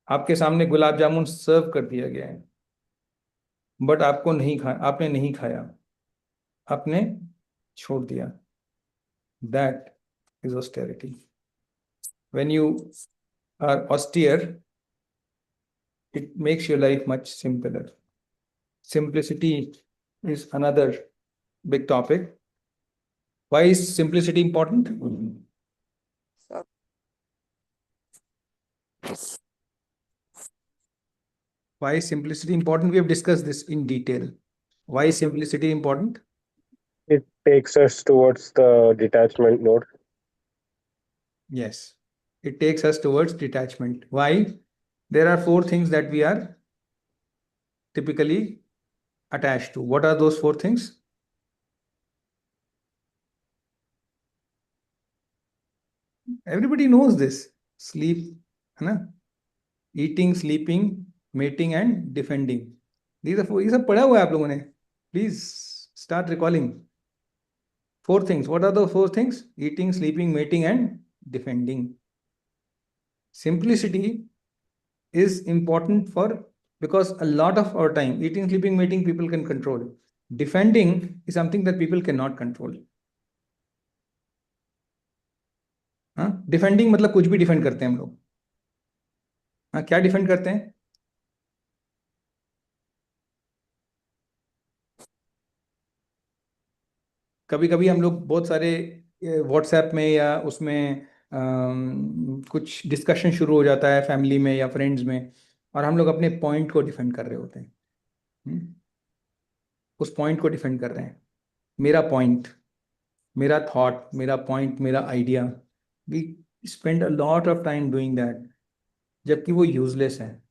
आपके सामने गुलाब जामुन सर्व कर दिया गया है, but आपको नहीं खाया, आपने नहीं खाया, आपने छोड़ दिया. That is austerity. When you are austere, it makes your life much simpler. Simplicity is another big topic. Why is simplicity important? Why is simplicity important? We have discussed this in detail. Why is simplicity important? It takes us towards the detachment mode. Yes, it takes us towards detachment. Why? There are 4 things that we are typically attached to. What are those 4 things? Everybody knows this. Sleep, eating, sleeping, mating and defending. These are 4. ये सब पढ़ा हुआ है आप लोगों ने. Please start recalling. 4 things. What are the 4 things? Eating, sleeping, mating and defending. Simplicity is important because a lot of our time, eating, sleeping, mating, people can control. Defending is something that people cannot control. Defending मतलब कुछ भी defend करते हैं हम लोग. क्या defend करते हैं? कभी कभी हम लोग बहुत सारे व्हाट्सएप में या उसमें कुछ डिस्कशन शुरू हो जाता है फैमिली में या फ्रेंड्स में, और हम लोग अपने पॉइंट को डिफेंड कर रहे होते हैं. उस पॉइंट को डिफेंड कर रहे हैं. मेरा पॉइंट, मेरा थॉट, मेरा पॉइंट, मेरा idea. We spend a lot of time doing that, जबकि वो यूजलेस है.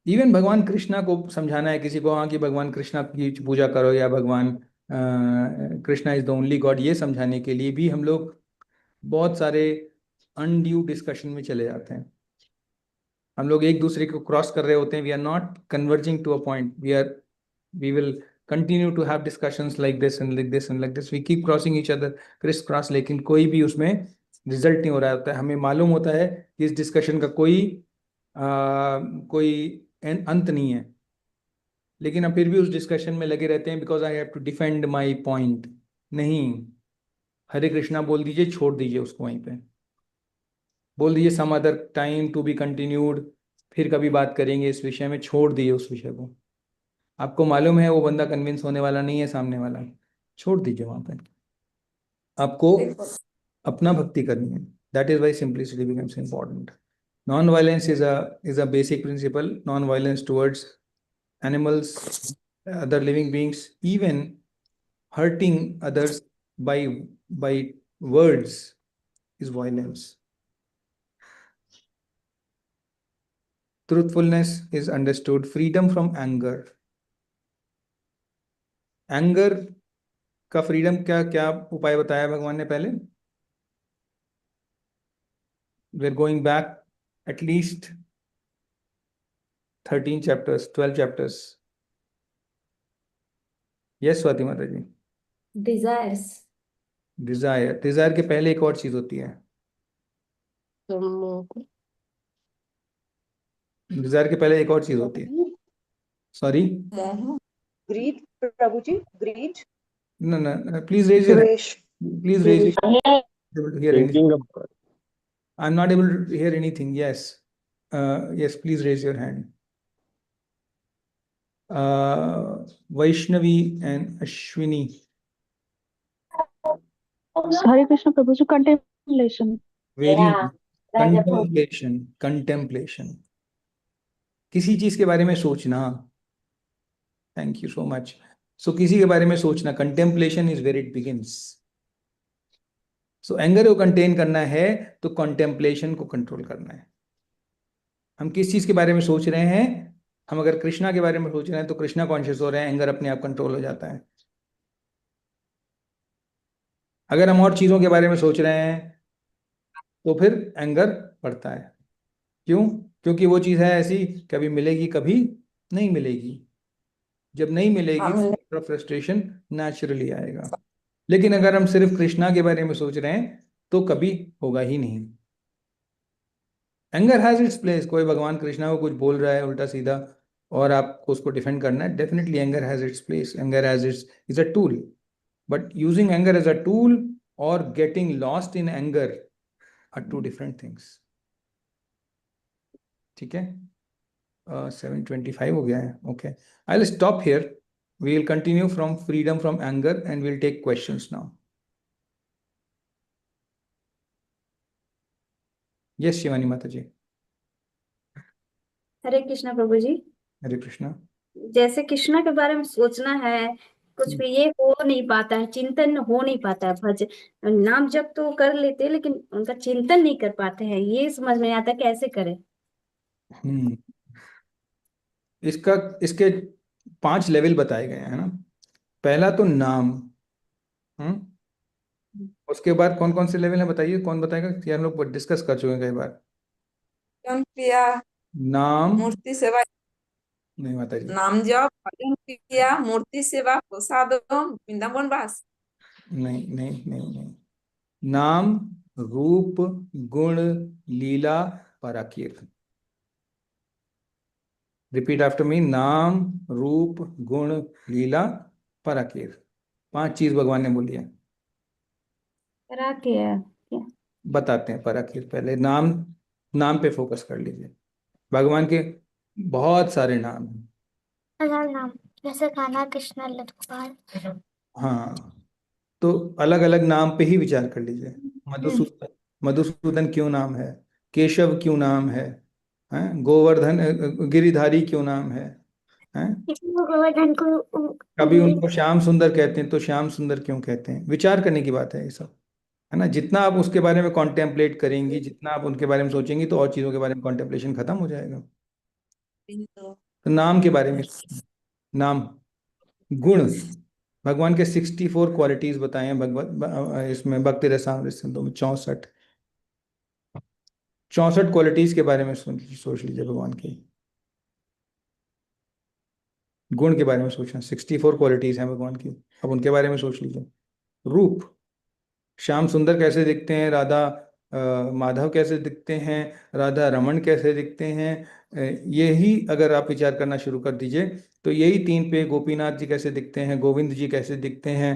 इवन भगवान कृष्णा को समझाना है किसी को, हाँ कि भगवान कृष्णा की पूजा करो या भगवान Krishna is the only God, ये समझाने के लिए भी हम लोग बहुत सारे अनड्यू डिस्कशन में चले जाते हैं. हम लोग एक दूसरे को क्रॉस कर रहे होते हैं. We are not converging to a point. We will continue to have discussions like this and like this and like this. We keep crossing each other, criss-cross, लेकिन कोई भी उसमें रिजल्ट नहीं हो रहा होता है. हमें मालूम होता है कि इस डिस्कशन का कोई अंत नहीं है, लेकिन हम फिर भी उस डिस्कशन में लगे रहते हैं because I have to defend my point. नहीं, हरे कृष्णा बोल दीजिए, छोड़ दीजिए उसको वहीं पे. बोल दीजिए some other time to be continued, फिर कभी बात करेंगे इस विषय में. छोड़ दीजिए उस विषय को. आपको मालूम है वो बंदा कन्विंस होने वाला नहीं है, सामने वाला. छोड़ दीजिए वहां पे. आपको अपना भक्ति करनी है. That is why simplicity becomes important. Non-violence is a basic principle. Non-violence towards animals, other living beings, even hurting others by words is violence. truthfulness is understood, freedom from anger. Anger का freedom क्या क्या उपाय बताया भगवान ने पहले? We are going back at least 13 chapters, 12 chapters. Yes Swati माता ji. Desires. Dzire के पहले एक और चीज होती है. डिजायर के पहले एक और चीज होती है. सॉरी, मोह, ग्रीड प्रभु जी, greed, no, please raise your hand. द्वेष, Please raise your hand. Able to hear anything. Thinking of I'm not able to hear anything. Yes. Yes, please raise your hand. Vaishnavi and Ashwini. Hare Krishna Prabhu ji, contemplation. Very Yeah, Raja Prabhu. contemplation. किसी चीज के बारे में सोचना. Thank you so much. So किसी के बारे में सोचना. Contemplation is where it begins. So anger को कंटेन करना है तो कंटेम्पलेशन को कंट्रोल करना है. हम किस चीज के बारे में सोच रहे हैं? हम अगर कृष्णा के बारे में सोच रहे हैं तो कृष्णा कॉन्शियस हो रहे हैं, एंगर अपने आप कंट्रोल हो जाता है. अगर हम और चीजों के बारे में सोच रहे हैं तो फिर एंगर बढ़ता है. क्यों? क्योंकि वो चीज है ऐसी, कभी मिलेगी कभी नहीं मिलेगी. जब नहीं मिलेगी तो फ्रस्ट्रेशन नेचुरली आएगा. लेकिन अगर हम सिर्फ कृष्णा के बारे में सोच रहे हैं तो कभी होगा ही नहीं. Anger has its place. कोई भगवान कृष्णा को कुछ बोल रहा है उल्टा सीधा और आपको उसको डिफेंड करना है, definitely anger has its place. Anger has its is a tool, but using anger as a tool और getting lost in anger are two different things. ठीक है. 7:25 हो गया है. Okay, I will stop here. We will continue from freedom from anger and will take questions now. Yes Shivani माता जी. हरे कृष्णा प्रभु जी। हरे कृष्णा. जैसे कृष्णा के बारे में सोचना है, कुछ भी ये हो नहीं पाता है, चिंतन हो नहीं पाता है। भज नाम जप तो कर लेते हैं लेकिन उनका चिंतन नहीं कर पाते हैं। ये समझ में आता कैसे करें। इसके 5 लेवल बताए गए हैं ना. पहला तो नाम. उसके बाद कौन कौन से लेवल हैं बताइए. कौन बताएगा? यार हम लोग डिस्कस कर चुके हैं कई बार. क्रिया, नाम, मूर्ति सेवा, नहीं माता जी. नाम जप, भजन क्रिया, मूर्ति सेवा, प्रसाद, वृंदावन वास। नहीं नहीं नहीं नहीं. नाम, रूप, गुण, लीला, पराकीर्त. Repeat after me. नाम, रूप, गुण, लीला, पराकीर्त. 5 चीज भगवान ने बोली है. बताते हैं पराकीर्त. पहले नाम पे फोकस कर लीजिए. भगवान के बहुत सारे नाम हैं. नाम जैसे कान्हा, कृष्ण, लक्ष्मण. हाँ, तो अलग अलग नाम पे ही विचार कर लीजिए. मधुसूदन क्यों नाम है? केशव क्यों नाम है? गोवर्धन, गिरिधारी क्यों नाम है? गोवर्धन को कभी उनको श्याम सुंदर कहते हैं तो श्याम सुंदर क्यों कहते हैं? विचार करने की बात है ये सब, है ना. जितना आप उसके बारे में कॉन्टेम्पलेट करेंगी, जितना आप उनके बारे में सोचेंगी, तो और चीजों के बारे में कॉन्टेम्पलेशन खत्म हो जाएगा. तो नाम के बारे में. नाम, गुण. भगवान के 64 क्वालिटीज बताए हैं भगवत इसमें भक्ति रसामृत सिंधु में. 64 क्वालिटीज के बारे में सोच लीजिए. भगवान के गुण के बारे में सोचना. 64 क्वालिटीज हैं भगवान की, अब उनके बारे में सोच लीजिए. रूप, श्याम सुंदर कैसे दिखते हैं, राधा माधव कैसे दिखते हैं, राधा रमन कैसे दिखते हैं, यही अगर आप विचार करना शुरू कर दीजिए तो यही 3 पे गोपीनाथ जी कैसे दिखते हैं, गोविंद जी कैसे दिखते हैं,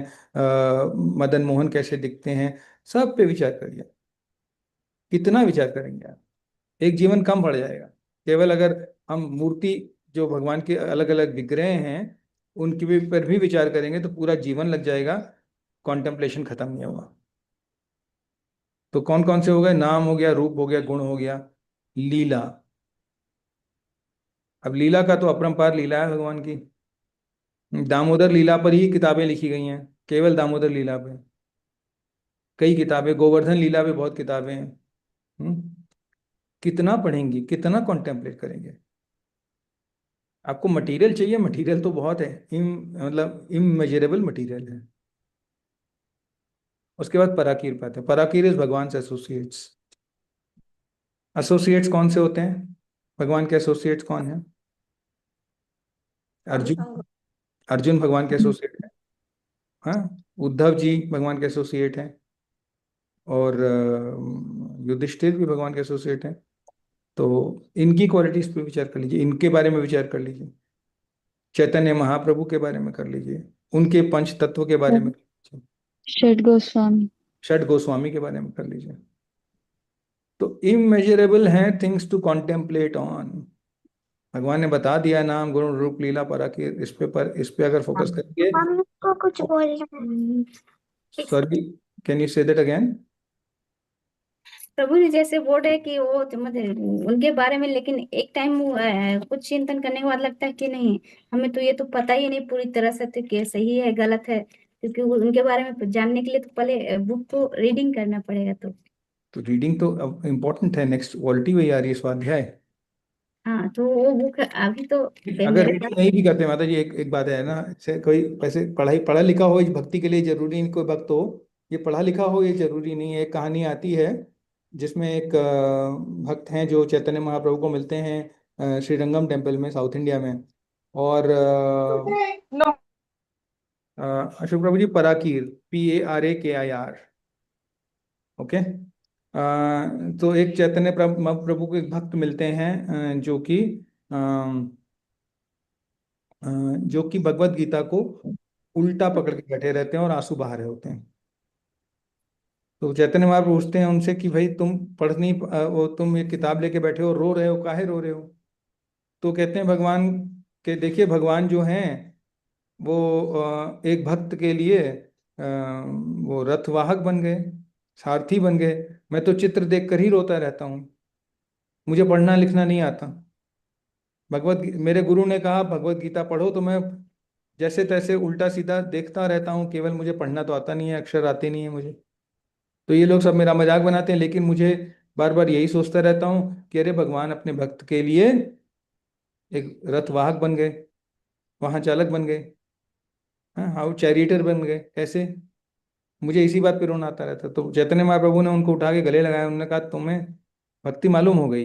मदन मोहन कैसे दिखते हैं, सब पे विचार करिए. कितना विचार करेंगे आप? एक जीवन कम पड़ जाएगा. केवल अगर हम मूर्ति जो भगवान के अलग अलग विग्रह हैं उनके पर भी विचार करेंगे तो पूरा जीवन लग जाएगा. कॉन्टेम्पलेशन खत्म नहीं होगा. तो कौन कौन से हो गए? नाम हो गया, रूप हो गया, गुण हो गया, लीला. अब लीला का तो अपरंपार लीला है भगवान की. दामोदर लीला पर ही किताबें लिखी गई हैं. केवल दामोदर लीला पे कई किताबें. गोवर्धन लीला पे बहुत किताबें हैं. कितना पढ़ेंगी, कितना कॉन्टेम्पलेट करेंगे. आपको मटेरियल चाहिए, मटेरियल तो बहुत है, मतलब इमेजरेबल मटेरियल है। उसके बाद पराकीर पे आते हैं। पराकीर इज भगवान से एसोसिएट्स। एसोसिएट्स कौन से होते हैं? भगवान के एसोसिएट्स कौन है? अर्जुन। अर्जुन भगवान के एसोसिएट है। हाँ, उद्धव जी भगवान के एसोसिएट हैं, और युधिष्ठिर भी भगवान के एसोसिएट हैं। तो इनकी क्वालिटीज पे विचार कर लीजिए, इनके बारे में विचार कर लीजिए। चैतन्य महाप्रभु के बारे में कर लीजिए, उनके पंच तत्व के बारे में कर लीजिए, षड गोस्वामी। षड गोस्वामी के बारे में कर लीजिए। तो इमेजरेबल हैं थिंग्स टू कॉन्टेम्पलेट ऑन। भगवान ने बता दिया नाम गुण रूप लीला पराकीर, इस पे अगर फोकस करेंगे। हम को कुछ बोलना है। Sorry, can you say that again? प्रभु जी जैसे बोल रहे कि वो मतलब उनके बारे में, लेकिन एक टाइम कुछ चिंतन करने के बाद लगता है कि नहीं, हमें तो ये तो पता ही नहीं पूरी तरह से तो क्या सही है गलत है, क्योंकि उनके बारे में जानने के लिए तो पहले बुक को रीडिंग करना पड़ेगा। तो रीडिंग तो अब इम्पोर्टेंट है, नेक्स्ट क्वालिटी वही आ रही है, स्वाध्याय। हाँ, तो वो बुक अभी तो अगर मेरे रीडिंग नहीं भी करते माता जी, एक बात है ना, से कोई पैसे पढ़ा लिखा हो इस भक्ति के लिए जरूरी नहीं, कोई भक्त हो ये पढ़ा लिखा हो ये जरूरी नहीं है। एक कहानी आती है जिसमें एक भक्त हैं जो चैतन्य महाप्रभु को मिलते हैं श्रीरंगम टेम्पल में, साउथ इंडिया में। और अशोक प्रभु जी, पराकीर, PARAKIR, ओके। तो एक चैतन्य प्रभु को एक भक्त मिलते हैं जो कि भगवत गीता को उल्टा पकड़ के बैठे रहते हैं और आंसू बहा रहे होते हैं। तो चैतन्य महाप्रभु पूछते हैं उनसे कि भाई तुम तुम ये किताब लेके बैठे हो, रो रहे हो, काहे रो रहे हो? तो कहते हैं भगवान के, देखिए भगवान जो हैं वो एक भक्त के लिए वो रथवाहक बन गए, सारथी बन गए। मैं तो चित्र देख कर ही रोता रहता हूँ, मुझे पढ़ना लिखना नहीं आता। मेरे गुरु ने कहा भगवत गीता पढ़ो, तो मैं जैसे तैसे उल्टा सीधा देखता रहता हूँ, केवल मुझे पढ़ना तो आता नहीं है, अक्षर आते नहीं है मुझे। तो ये लोग सब मेरा मजाक बनाते हैं, लेकिन मुझे बार बार यही सोचता रहता हूँ कि अरे भगवान अपने भक्त के लिए एक रथवाहक बन गए, वाहन चालक बन गए, हाँ हाउ चैरिटर बन गए, कैसे? मुझे इसी बात पे रोना आता रहता। तो चैतन्य महाप्रभु ने उनको उठा के गले लगाया, उन्होंने कहा तुम्हें भक्ति मालूम हो गई,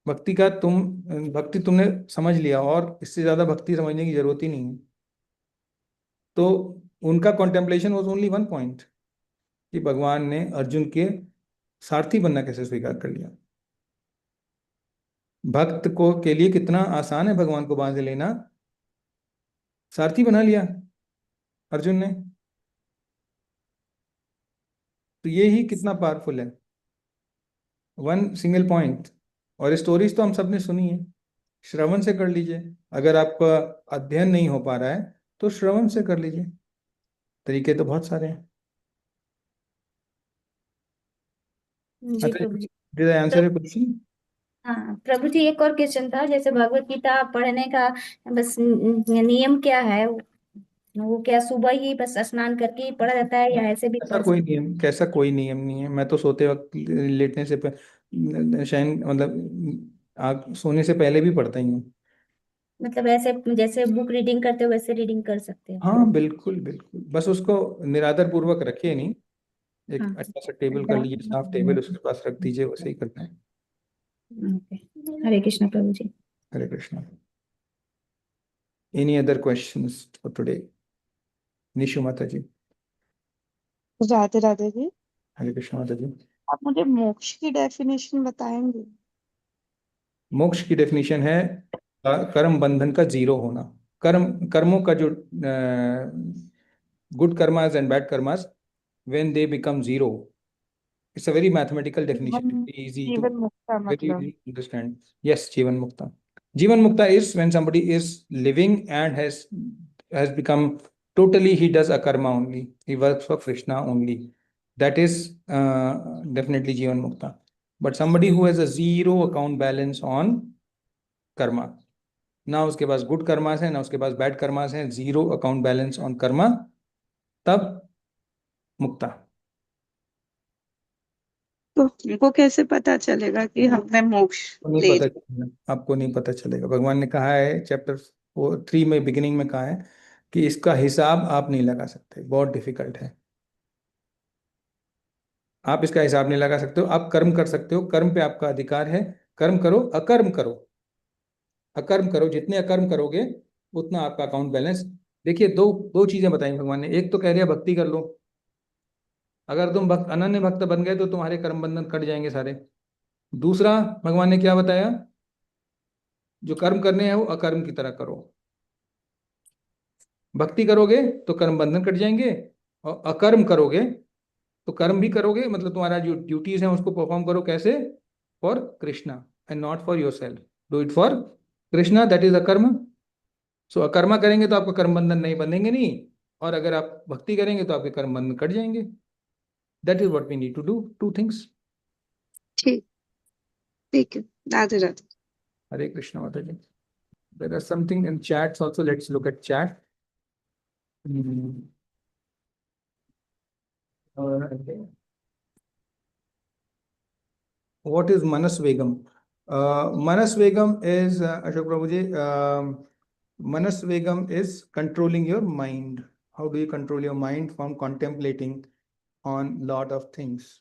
भक्ति तुमने समझ लिया, और इससे ज्यादा भक्ति समझने की जरूरत ही नहीं है। तो उनका contemplation was only one point, कि भगवान ने अर्जुन के सारथी बनना कैसे स्वीकार कर लिया। भक्त को के लिए कितना आसान है भगवान को बांध लेना, सारथी बना लिया अर्जुन ने। तो ये ही कितना पावरफुल है, वन सिंगल पॉइंट। और स्टोरीज तो हम सब ने सुनी है, श्रवण से कर लीजिए। अगर आपका अध्ययन नहीं हो पा रहा है तो श्रवण से कर लीजिए, तरीके तो बहुत सारे हैं। जी प्रभु जी। Did I answer your question? हाँ प्रभु जी, एक और क्वेश्चन था, जैसे भगवत गीता पढ़ने का बस नियम क्या है? वो क्या सुबह ही बस स्नान करके ही पढ़ा जाता है, या ऐसे भी ऐसा कोई नियम, कैसा कोई नियम नहीं है। मैं तो सोते वक्त, लेटने से शयन मतलब आग सोने से पहले भी पढ़ता ही हूँ। मतलब ऐसे जैसे बुक रीडिंग करते हो वैसे रीडिंग कर सकते हो? हाँ बिल्कुल बिल्कुल, बस उसको निरादर पूर्वक रखिए नहीं, एक हाँ। अच्छा सा टेबल कर लीजिए, साफ टेबल उसके पास रख दीजिए, वैसे ही करना है। ओके, हरे कृष्ण प्रभु जी। Hare Krishna. Any other questions for today? Nishu माता जी। राधे राधे जी। हरे कृष्ण माता जी। आप मुझे मोक्ष की डेफिनेशन बताएंगे? मोक्ष की डेफिनेशन है कर्म बंधन का जीरो होना। कर्मों का जो good karmas and bad karmas, when they become zero, it's a very mathematical definition, very easy to जीवन मुक्ता very मतलब? easy to understand. Yes, जीवन मुक्ता. जीवन मुक्ता is when somebody is living and has become totally, he does a karma only, he works for Krishna only. That is definitely जीवन मुक्ता. But somebody who has a zero account balance on Karma, ना उसके पास good karmas है ना उसके पास bad karmas है, zero account balance on Karma, तब मुक्ता। तो हमको कैसे पता चलेगा कि हमने मोक्ष नहीं ले पता चलेगा, आपको नहीं पता चलेगा। भगवान ने कहा है चैप्टर 3 में बिगिनिंग में कहा है कि इसका हिसाब आप नहीं लगा सकते, बहुत डिफिकल्ट है। आप इसका हिसाब नहीं लगा सकते हो। आप कर्म कर सकते हो, कर्म पे आपका अधिकार है, कर्म करो, अकर्म करो। अकर्म करो, जितने अकर्म करोगे उतना आपका अकाउंट बैलेंस। देखिए, दो दो चीजें बताई भगवान ने। एक तो कह रही है भक्ति कर लो, अगर तुम भक्त अनन्य भक्त बन गए तो तुम्हारे कर्म बंधन कट जाएंगे सारे। दूसरा भगवान ने क्या बताया, जो कर्म करने हैं वो अकर्म की तरह करो। भक्ति करोगे तो कर्म बंधन कट जाएंगे, और अकर्म करोगे तो कर्म भी करोगे, मतलब तुम्हारा जो ड्यूटीज हैं उसको परफॉर्म करो। कैसे? For Krishna and not for your self. Do it for Krishna, that is अकर्म। सो अकर्मा करेंगे तो आपका कर्म बंधन नहीं बंधेंगे नहीं, और अगर आप भक्ति करेंगे तो आपके कर्म बंधन कट जाएंगे। That is what we need to do, two things. ठीक ठीक है। राधे राधे। हरे कृष्णा माता ji. There are something in chats also, let's look at chat. What is Manasvegam? Manasvegam is, Ashok Prabhuji, Manasvegam is controlling your mind. How do you control your mind? From contemplating on lot of things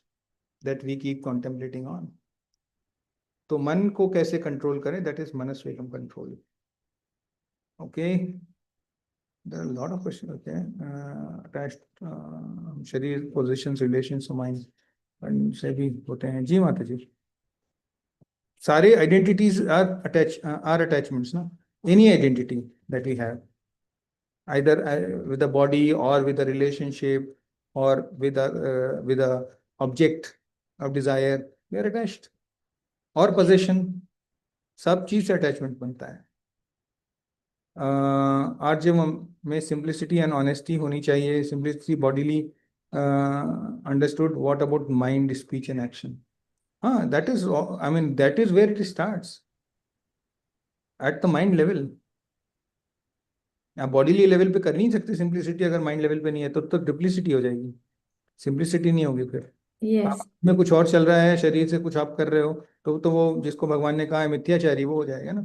that we keep contemplating on. तो मन को कैसे control करें? That is Manasvegam control. Okay. There are a lot of questions. Okay. Attached शरीर, positions, relations to mind से भी होते हैं। जी माता जी। सारे आइडेंटिटीज आर अटैचमेंट्स ना। Any identity that we have, either with a body और विद अ रिलेशनशिप और with an object of desire, we are attached. और पोजेशन, सब चीज से अटैचमेंट बनता है। आर्जव में सिंप्लिसिटी एंड ऑनेस्टी होनी चाहिए। Simplicity bodily understood. What about mind, speech and action? हाँ, that is, I mean, that is where it starts, at the mind level. आप बॉडीली लेवल पे कर नहीं सकते सिंप्लिसिटी, अगर माइंड लेवल पे नहीं है तो डिप्लिसिटी हो जाएगी, सिंप्लिसिटी नहीं होगी। फिर यस। आप में कुछ और चल रहा है, शरीर से कुछ आप कर रहे हो, तो वो जिसको भगवान ने कहा है मिथ्याचारी, वो हो जाएगा ना।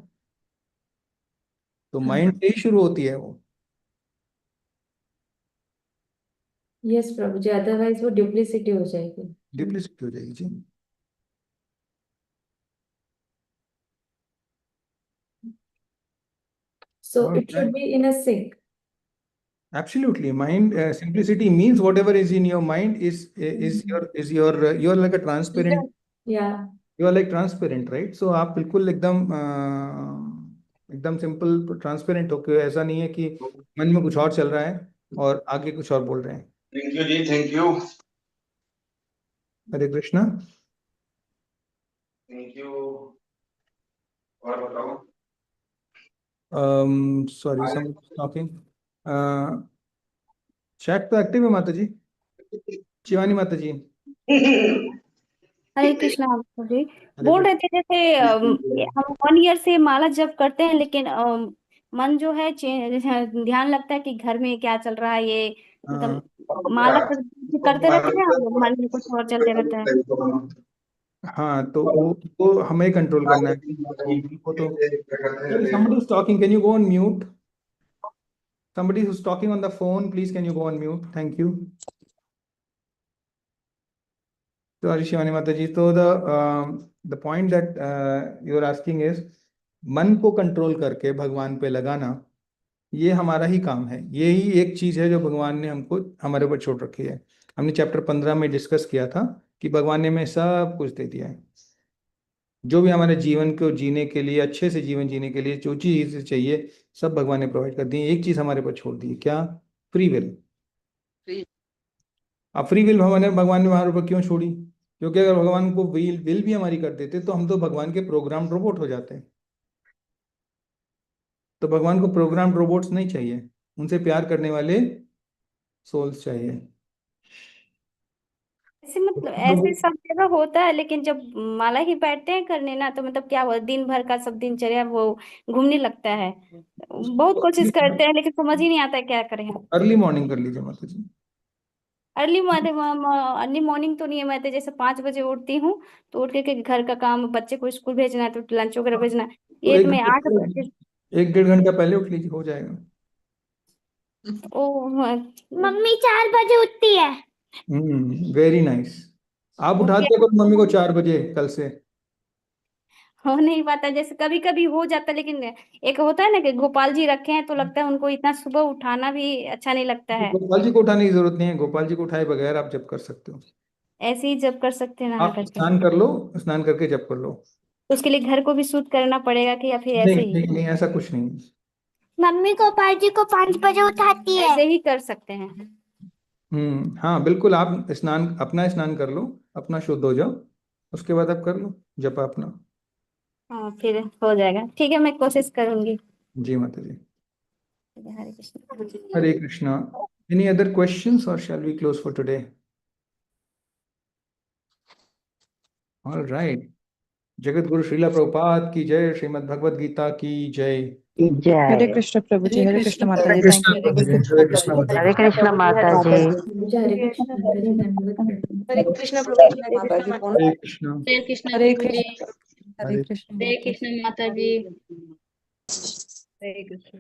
तो माइंड से ही शुरू होती है वो। यस प्रभु जी, अदरवाइज वो डुप्लीसिटी हो जाएगी। डिप्लिसिटी हो जाएगी जी। So और it should be in a sync. Absolutely, mind simplicity means whatever is in your mind is your you are like a transparent. Yeah. You are like transparent, right? So आप बिल्कुल एकदम simple transparent हो के, ऐसा नहीं है कि मन में कुछ और चल रहा है और आगे कुछ और बोल रहे हैं। थैंक यू जी, thank you. Hare Krishna. Thank you. और बताओ। Sorry, some talking. चैट तो एक्टिव है माता जी, शिवानी माता जी। हरे कृष्णा प्रभु जी। बोल रहे थे जैसे हम 1 ईयर से माला जप करते हैं, लेकिन मन जो है ध्यान लगता है कि घर में क्या चल रहा है, ये मतलब माला करते रहते हैं और मन में कुछ और चलते रहता है। हाँ, तो वो हमें कंट्रोल करना है। वो तो somebody is talking, can you go on mute? Somebody who's talking on the phone, please can you go on mute? Thank you. So Shivani Mataji, so the point that you are asking is, मन को control करके भगवान पे लगाना, ये हमारा ही काम है। यही एक चीज है जो भगवान ने हमको हमारे ऊपर छोड़ रखी है। हमने चैप्टर 15 में डिस्कस किया था कि भगवान ने हमें सब कुछ दे दिया है। जो भी हमारे जीवन को जीने के लिए, अच्छे से जीवन जीने के लिए जो चीज चाहिए, सब भगवान ने प्रोवाइड कर दी है। एक चीज हमारे ऊपर छोड़ दी है, क्या? Free will. अब फ्री विल भगवान ने हमारे ऊपर क्यों छोड़ी? क्योंकि अगर भगवान को विल भी हमारी कर देते तो हम तो भगवान के प्रोग्राम रोबोट हो जाते हैं। तो भगवान को प्रोग्राम रोबोट्स नहीं चाहिए, उनसे प्यार करने वाले सोल्स चाहिए। ऐसे मतलब ऐसे सब जगह होता है, लेकिन जब माला ही बैठते हैं करने ना, तो मतलब क्या हुआ, दिन भर का सब दिनचर्या वो घूमने लगता है। बहुत कोशिश करते हैं लेकिन समझ ही नहीं आता है क्या करें। अर्ली मॉर्निंग कर लीजिए माता जी। अर्ली मॉर्निंग तो नहीं है, मैं तो जैसे 5 बजे उठती हूँ, तो उठ के घर का काम, बच्चे को स्कूल भेजना है तो लंच वगैरह भेजना है, तो ये एक तो मैं 8 घंटा बजे। 1-1.5 घंटा पहले उठ लीजिए, हो जाएगा। ओ मम्मी 4 बजे उठती है। Very nice. आप उठा ओके, दिया करो मम्मी को 4 बजे कल से। हो नहीं पाता, जैसे कभी कभी हो जाता, लेकिन एक होता है ना कि गोपाल जी रखे हैं तो लगता है उनको इतना सुबह उठाना भी अच्छा नहीं लगता है। गोपाल जी को उठाने की जरूरत नहीं है, गोपाल जी को उठाए बगैर आप जप कर सकते हो। ऐसे ही जब कर सकते हैं नहा आप करके, स्नान कर लो, स्नान करके जप कर लो। तो उसके लिए घर को भी शुद्ध करना पड़ेगा कि या फिर नहीं ऐसे ही नहीं नहीं, ऐसा कुछ नहीं। मम्मी गोपाल जी को 5 बजे उठाती है। ऐसे ही कर सकते हैं। हाँ बिल्कुल, आप स्नान, अपना स्नान कर लो, अपना शुद्ध हो जाओ, उसके बाद आप कर लो जप अपना। हाँ फिर हो जाएगा, ठीक है, मैं कोशिश करूंगी। जी माता जी। Hare Krishna. Hare Krishna. Any other questions और shall we close for today? All right. Jagat Guru Srila Prabhupada की जय, श्रीमद् भगवद गीता की जय। हरे कृष्ण प्रभु जी, हरे कृष्ण माता जी, थैंक यू। हरे कृष्णा माता हरे जी। कृष्ण माता जी। हरे कृष्ण माता जी, धन्यवाद। हरे कृष्ण प्रभु जी, हरे माता जी कृष्ण फोन हरे कृष्णा। हरे कृष्ण हरे प्रभु जी, कृष्ण, हरे हरे कृष्ण हरे माता जी। कृष्ण माता जी। हरे कृष्ण।